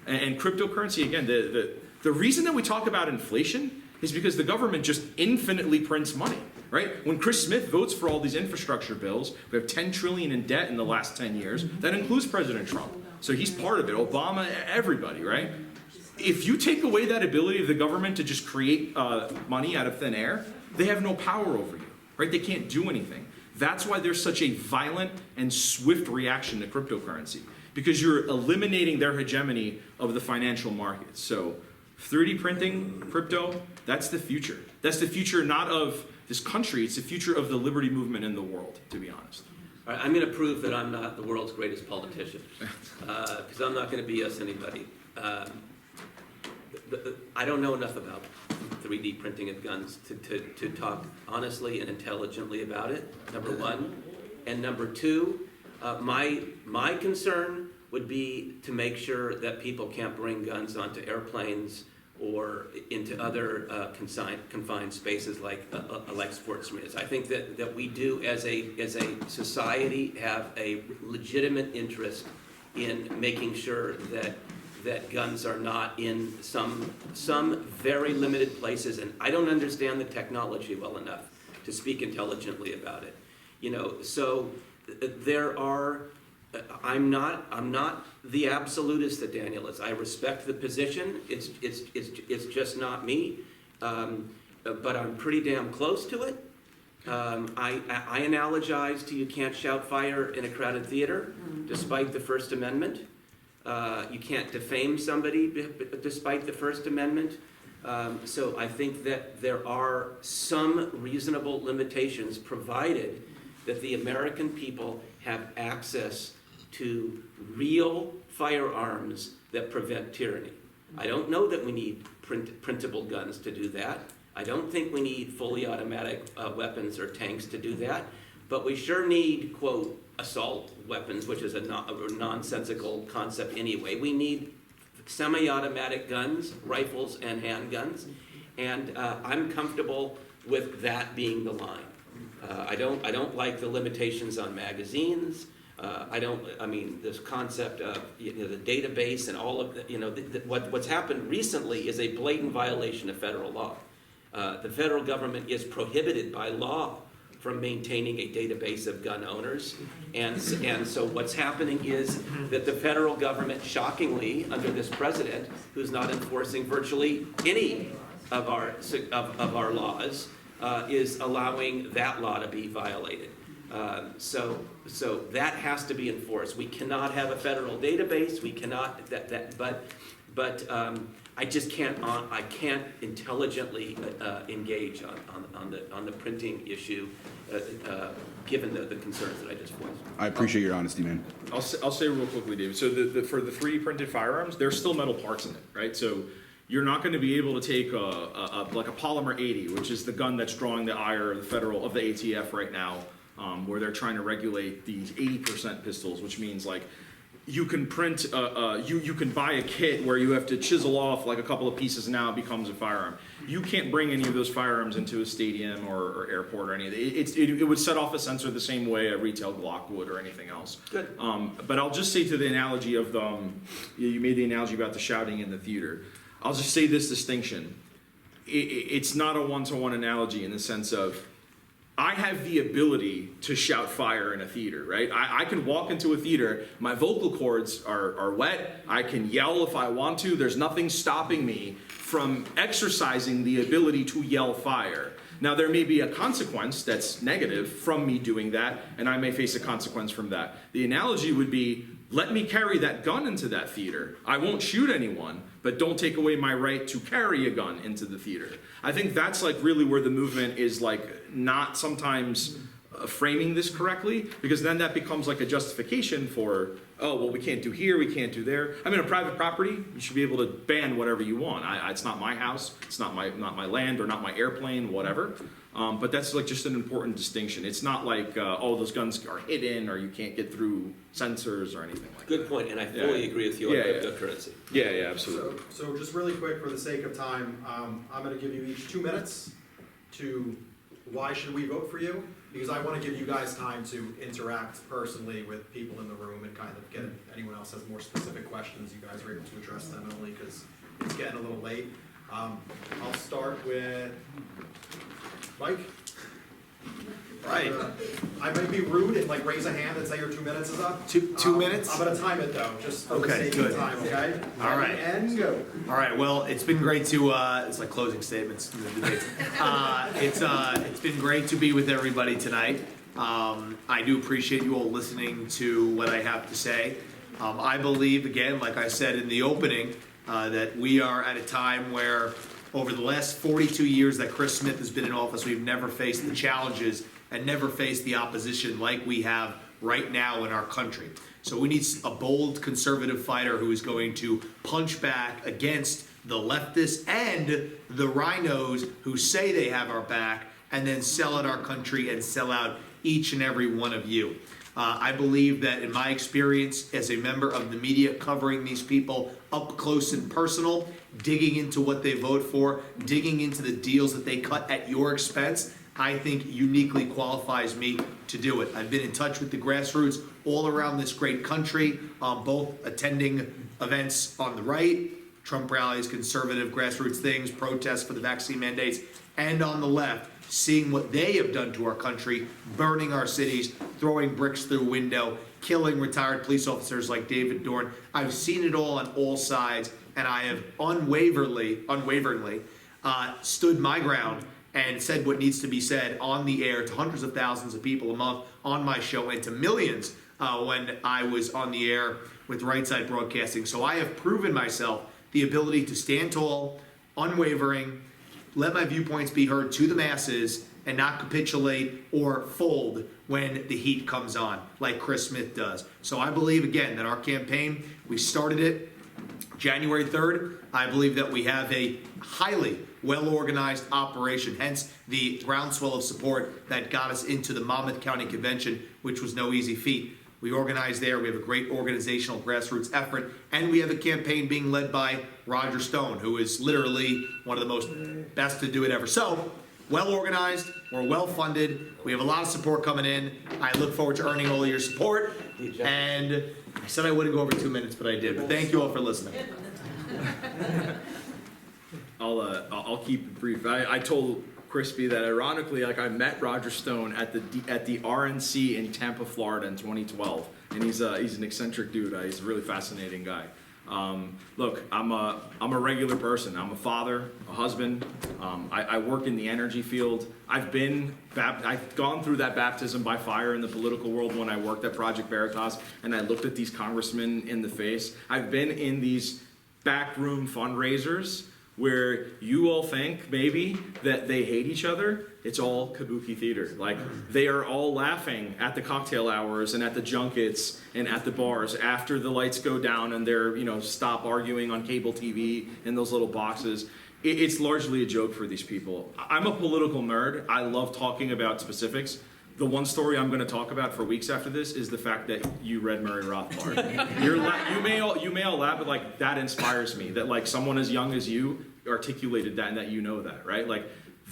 And cryptocurrency, again, the reason that we talk about inflation is because the government just infinitely prints money, right? When Chris Smith votes for all these infrastructure bills, we have $10 trillion in debt in the last 10 years. That includes President Trump. So he's part of it. Obama, everybody, right? If you take away that ability of the government to just create money out of thin air, they have no power over you, right? They can't do anything. That's why there's such a violent and swift reaction to cryptocurrency, because you're eliminating their hegemony of the financial markets. So 3D printing, crypto, that's the future. That's the future not of this country, it's the future of the liberty movement in the world, to be honest. All right, I'm going to prove that I'm not the world's greatest politician, because I'm not going to BS anybody. I don't know enough about 3D printing of guns to talk honestly and intelligently about it, number one. And number two, my concern would be to make sure that people can't bring guns onto airplanes or into other confined spaces like sports arenas. I think that we do as a society have a legitimate interest in making sure that guns are not in some very limited places, and I don't understand the technology well enough to speak intelligently about it. You know, so there are. I'm not the absolutist that Daniel is. I respect the position. It's just not me, but I'm pretty damn close to it. I analogize to you can't shout fire in a crowded theater, despite the First Amendment. You can't defame somebody despite the First Amendment. So I think that there are some reasonable limitations provided that the American people have access to real firearms that prevent tyranny. I don't know that we need printable guns to do that. I don't think we need fully automatic weapons or tanks to do that. But we sure need, quote, assault weapons, which is a nonsensical concept anyway. We need semi-automatic guns, rifles, and handguns. And I'm comfortable with that being the line. I don't like the limitations on magazines. This concept of the database and all of the, what's happened recently is a blatant violation of federal law. The federal government is prohibited by law from maintaining a database of gun owners, and so what's happening is that the federal government, shockingly, under this president, who's not enforcing virtually any of our laws, is allowing that law to be violated. So that has to be enforced. We cannot have a federal database. We cannot but I just can't, I can't intelligently engage on the printing issue, given the concerns that I just voiced. I appreciate your honesty, man. I'll say real quickly, David. So for the 3D printed firearms, there's still metal parts in it, right? So you're not going to be able to take like a polymer 80, which is the gun that's drawing the ire of the federal of the ATF right now, where they're trying to regulate these 80% pistols, which means like you can print, you can buy a kit where you have to chisel off like a couple of pieces and now it becomes a firearm. You can't bring any of those firearms into a stadium or airport or anything. It would set off a sensor the same way a retail Glock would or anything else. Good. But I'll just say to the analogy of you made the analogy about the shouting in the theater. I'll just say this distinction. It's not a one-to-one analogy in the sense of I have the ability to shout fire in a theater, right? I can walk into a theater, my vocal cords are wet, I can yell if I want to, there's nothing stopping me from exercising the ability to yell fire. Now there may be a consequence that's negative from me doing that, and I may face a consequence from that. The analogy would be, let me carry that gun into that theater. I won't shoot anyone, but don't take away my right to carry a gun into the theater. I think that's like really where the movement is like not sometimes framing this correctly, because then that becomes like a justification for, oh, well, we can't do here, we can't do there. I mean, a private property, you should be able to ban whatever you want. It's not my house, it's not my land or not my airplane, whatever. But that's like just an important distinction. It's not like, oh, those guns are hidden or you can't get through sensors or anything like that. Good point, and I fully agree with you on cryptocurrency. Yeah, absolutely. So just really quick, for the sake of time, I'm gonna give you each 2 minutes to why should we vote for you? Because I wanna give you guys time to interact personally with people in the room and kind of get, if anyone else has more specific questions, you guys are able to address them only because it's getting a little late. I'll start with Mike. Right. I might be rude and like raise a hand and say your 2 minutes is up. Two minutes? I'm gonna time it though, just for the Okay, sake good. of time, okay? All right. And go. All right, well, it's been great to, it's like closing statements in the debates. It's been great to be with everybody tonight. I do appreciate you all listening to what I have to say. I believe, again, like I said in the opening, that we are at a time where over the last 42 years that Chris Smith has been in office, we've never faced the challenges and never faced the opposition like we have right now in our country. So we need a bold conservative fighter who is going to punch back against the leftists and the rhinos who say they have our back and then sell out our country and sell out each and every one of you. I believe that in my experience as a member of the media covering these people up close and personal, digging into what they vote for, digging into the deals that they cut at your expense, I think uniquely qualifies me to do it. I've been in touch with the grassroots all around this great country, both attending events on the right, Trump rallies, conservative grassroots things, protests for the vaccine mandates, and on the left, seeing what they have done to our country, burning our cities, throwing bricks through a window, killing retired police officers like David Dorn. I've seen it all on all sides, and I have unwaveringly stood my ground and said what needs to be said on the air to hundreds of thousands of people a month on my show and to millions when I was on the air with Right Side Broadcasting. So I have proven myself the ability to stand tall, unwavering, let my viewpoints be heard to the masses, and not capitulate or fold when the heat comes on, like Chris Smith does. So I believe, again, that our campaign, we started it January 3rd. I believe that we have a highly well-organized operation, hence the groundswell of support that got us into the Monmouth County Convention, which was no easy feat. We organized there, we have a great organizational grassroots effort, and we have a campaign being led by Roger Stone, who is literally one of the most best to do it ever. So, well organized, we're well funded, we have a lot of support coming in. I look forward to earning all of your support, and I said I wouldn't go over 2 minutes, but I did. But thank you all for listening. I'll keep it brief. I told Crispy that ironically, like I met Roger Stone at the RNC in Tampa, Florida in 2012, and he's an eccentric dude. He's a really fascinating guy. Look, I'm a regular person. I'm a father, a husband. I work in the energy field. I've gone through that baptism by fire in the political world when I worked at Project Veritas, and I looked at these congressmen in the face. I've been in these backroom fundraisers where you all think maybe that they hate each other. It's all kabuki theater. Like, they are all laughing at the cocktail hours and at the junkets and at the bars after the lights go down and they're, stop arguing on cable TV in those little boxes. It's largely a joke for these people. I'm a political nerd. I love talking about specifics. The one story I'm going to talk about for weeks after this is the fact that you read Murray Rothbard. You may all laugh, but like, that inspires me. That like someone as young as you articulated that, and that that, right? Like,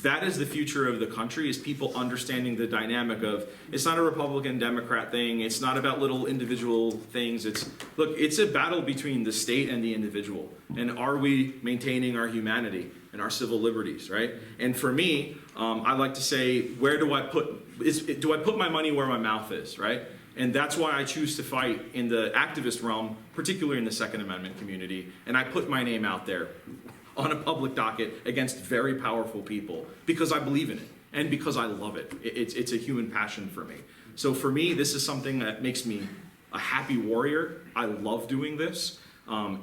that is the future of the country, is people understanding the dynamic of, it's not a Republican Democrat thing, it's not about little individual things, it's a battle between the state and the individual. And are we maintaining our humanity and our civil liberties, right? And for me, I like to say, where do I put my money where my mouth is, right? And that's why I choose to fight in the activist realm, particularly in the Second Amendment community, and I put my name out there on a public docket against very powerful people because I believe in it and because I love it. It's a human passion for me. So for me, this is something that makes me a happy warrior. I love doing this.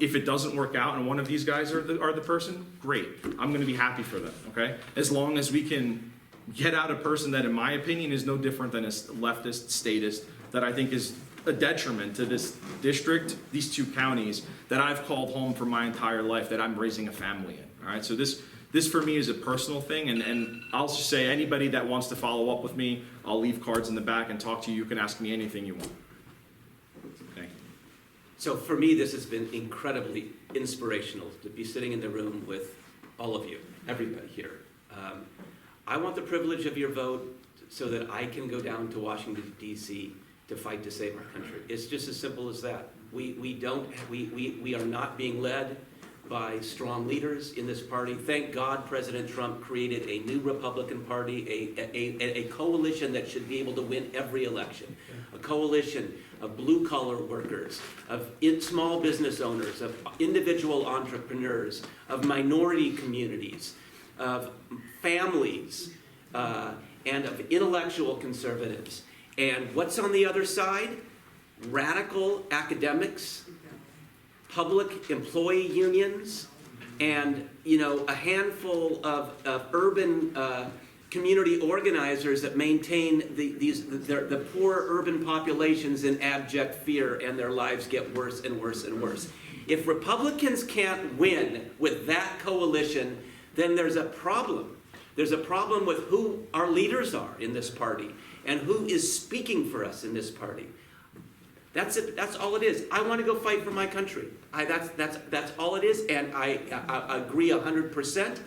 If it doesn't work out and one of these guys are the person, great. I'm going to be happy for them, okay? As long as we can get out a person that, in my opinion, is no different than a leftist, statist, that I think is a detriment to this district, these two counties that I've called home for my entire life, that I'm raising a family in. All right, so this for me is a personal thing, and I'll just say, anybody that wants to follow up with me, I'll leave cards in the back and talk to you. You can ask me anything you want. Thank you. So for me, this has been incredibly inspirational to be sitting in the room with all of you, everybody here. I want the privilege of your vote so that I can go down to Washington, D.C. to fight to save our country. It's just as simple as that. We are not being led by strong leaders in this party. Thank God President Trump created a new Republican Party, a coalition that should be able to win every election. A coalition of blue-collar workers, of small business owners, of individual entrepreneurs, of minority communities, of families, and of intellectual conservatives. And what's on the other side? Radical academics, public employee unions, and a handful of urban community organizers that maintain the poor urban populations in abject fear, and their lives get worse and worse and worse. If Republicans can't win with that coalition, then there's a problem. There's a problem with who our leaders are in this party and who is speaking for us in this party. That's it. That's all it is. I want to go fight for my country. That's all it is, and I agree 100%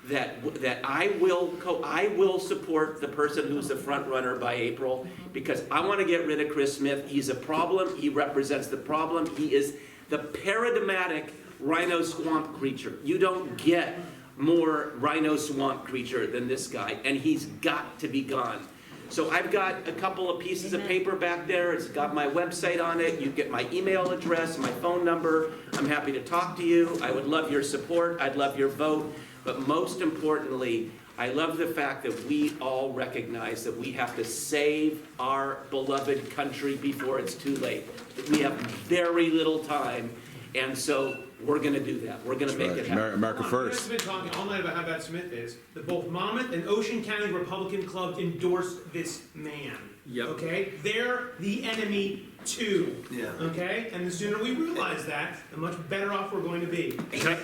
that I will support the person who's the front runner by April, because I want to get rid of Chris Smith. He's a problem. He represents the problem. He is the paradigmatic rhino swamp creature. You don't get more rhino swamp creature than this guy, and he's got to be gone. So I've got a couple of pieces of paper back there. It's got my website on it. You get my email address, my phone number. I'm happy to talk to you. I would love your support. I'd love your vote. But most importantly, I love the fact that we all recognize that we have to save our beloved country before it's too late. We have very little time, and so we're going to do that. We're going to make it happen. America first. We've been talking all night about how bad Smith is. That both Monmouth and Ocean County Republican Club endorsed this man. Yep. Okay? They're the enemy too. Yeah. Okay? And the sooner we realize that, the much better off we're going to be.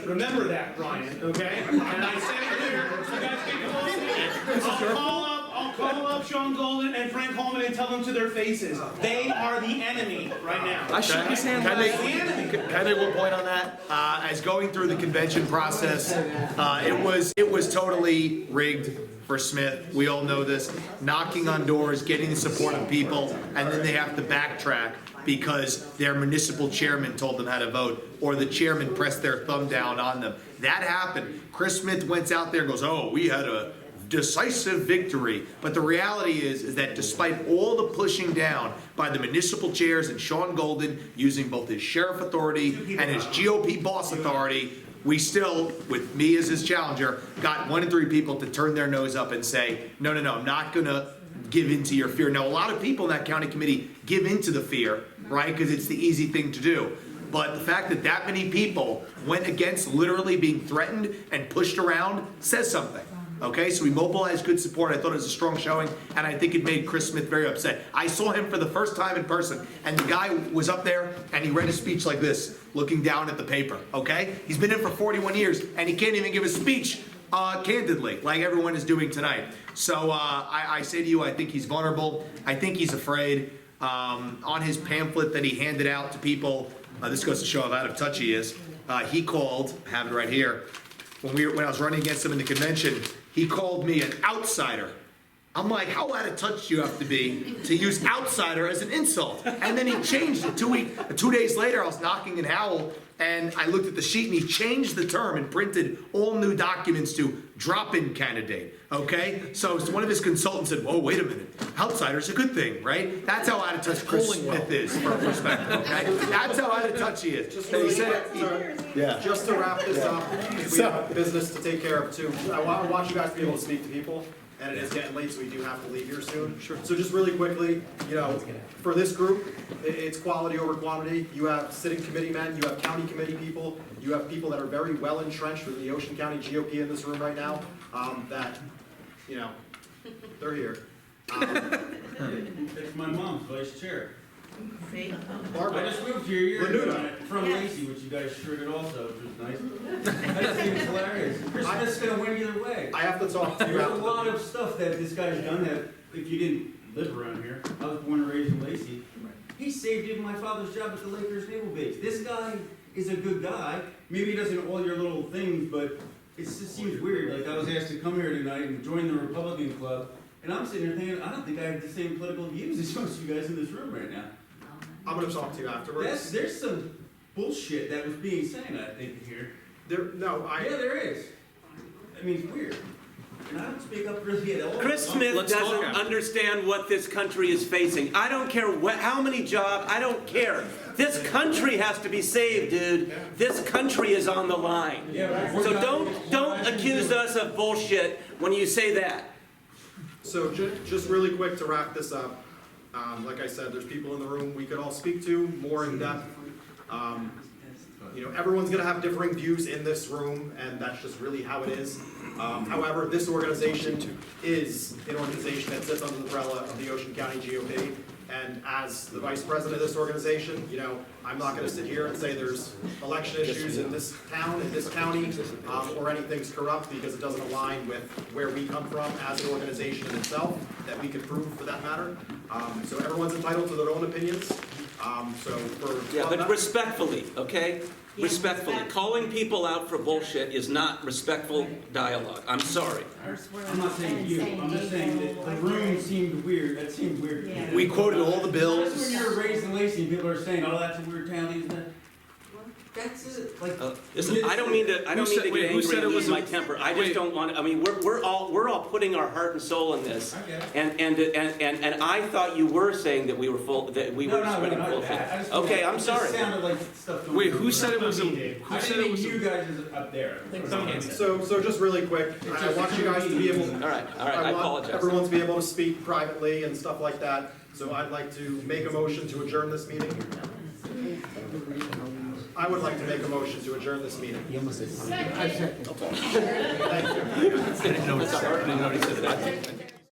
Remember that, Ryan. Okay? And I said it here. You guys can call it. I'll call up Sean Golden and Frank Holman and tell them to their faces. They are the enemy right now. I shook his hand Can last week. I make one point on that? As going through the convention process, it was totally rigged for Smith. We all know this. Knocking on doors, getting the support of people, and then they have to backtrack because their municipal chairman told them how to vote, or the chairman pressed their thumb down on them. That happened. Chris Smith went out there and goes, "Oh, we had a decisive victory." But the reality is that despite all the pushing down by the municipal chairs and Sean Golden using both his sheriff authority and his GOP boss authority, we still, with me as his challenger, got 1 in 3 people to turn their nose up and say, no, I'm not going to give in to your fear. Now, a lot of people in that county committee give in to the fear, right, because it's the easy thing to do. But the fact that that many people went against literally being threatened and pushed around says something. Okay, so we mobilized good support. I thought it was a strong showing, and I think it made Chris Smith very upset. I saw him for the first time in person, and the guy was up there, and he read a speech like this, looking down at the paper, okay? He's been in for 41 years, and he can't even give a speech candidly, like everyone is doing tonight. So I say to you, I think he's vulnerable. I think he's afraid. On his pamphlet that he handed out to people, this goes to show how out of touch he is. He called, I have it right here, when I was running against him in the convention, he called me an outsider. I'm like, how out of touch do you have to be to use outsider as an insult? And then he changed it. 2 days later, I was knocking in Howell, and I looked at the sheet, and he changed the term and printed all new documents to drop-in candidate, okay? So one of his consultants said, whoa, wait a minute, outsider's a good thing, right? That's how out of touch Chris Smith is, for perspective, okay? That's how out of touch he is. Just And he really said, yeah. Just to wrap this up, because we have business to take care of too. I want you guys to be able to speak to people, and it is getting late, so we do have to leave here soon. Sure. So just really quickly, for this group, it's quality over quantity. You have sitting committee men, you have county committee people, you have people that are very well entrenched within the Ocean County GOP in this room right now, they're here. It's my mom's vice chair. See? Barbara. I just moved here a year Lanuda. ago from Yes. Lacey, which you guys shirted also, which was nice. I just think it's hilarious. Chris Smith's gonna win either way. I have to talk to you There's a after lot the of stuff that this guy's done that, if you didn't live around here, I was born and raised in Lacey. He saved even my father's job at the Lakers Naval Base. This guy is a good guy. Maybe he doesn't all your little things, but it just seems weird. Like, I was asked to come here tonight and join the Republican Club, and I'm sitting here thinking, I don't think I have the same political views as most of you guys in this room right now. I'm gonna talk to you afterwards. There's some bullshit that was being said, I think, here. Yeah, there is. I mean, it's weird. And I don't speak up really at all. Chris Smith Let's talk doesn't after. understand what this country is facing. I don't care how many jobs, I don't care. This country has to be saved, dude. This country is on the line. So don't accuse us of bullshit when you say that. So just really quick to wrap this up, like I said, there's people in the room we could all speak to more in depth. Everyone's gonna have differing views in this room, and that's just really how it is. However, this organization is an organization that sits under the umbrella of the Ocean County GOP. And as the vice president of this organization, I'm not gonna sit here and say there's election issues in this town, in this county, or anything's corrupt, because it doesn't align with where we come from as an organization in itself, that we can prove for that matter. So everyone's entitled to their own opinions. Yeah, but respectfully, okay? Respectfully. Calling people out for bullshit is not respectful dialogue. I'm sorry. I'm not saying you, I'm just saying that the room seemed weird, that seemed weird to me. We quoted all the bills. That's when you were raised in Lacey and people are saying, oh, that's a weird town, isn't it? That's it, like. Listen, I don't mean to get angry and lose my a- temper. I just wait. don't want, we're all putting our heart and soul in this. I get it. And I thought you were saying that we were spreading not bullshit. that. I just- Okay, I'm it just sorry. sounded like stuff going Wait, on. who said it was a- I who didn't said it mean was a- you guys is up there. So just really quick, I want you guys to be able. All right, I want apologize. everyone to be able to speak privately and stuff like that. So I'd like to make a motion to adjourn this meeting. I would like to make a motion to adjourn this meeting. I second. Thank you. I didn't know he said it.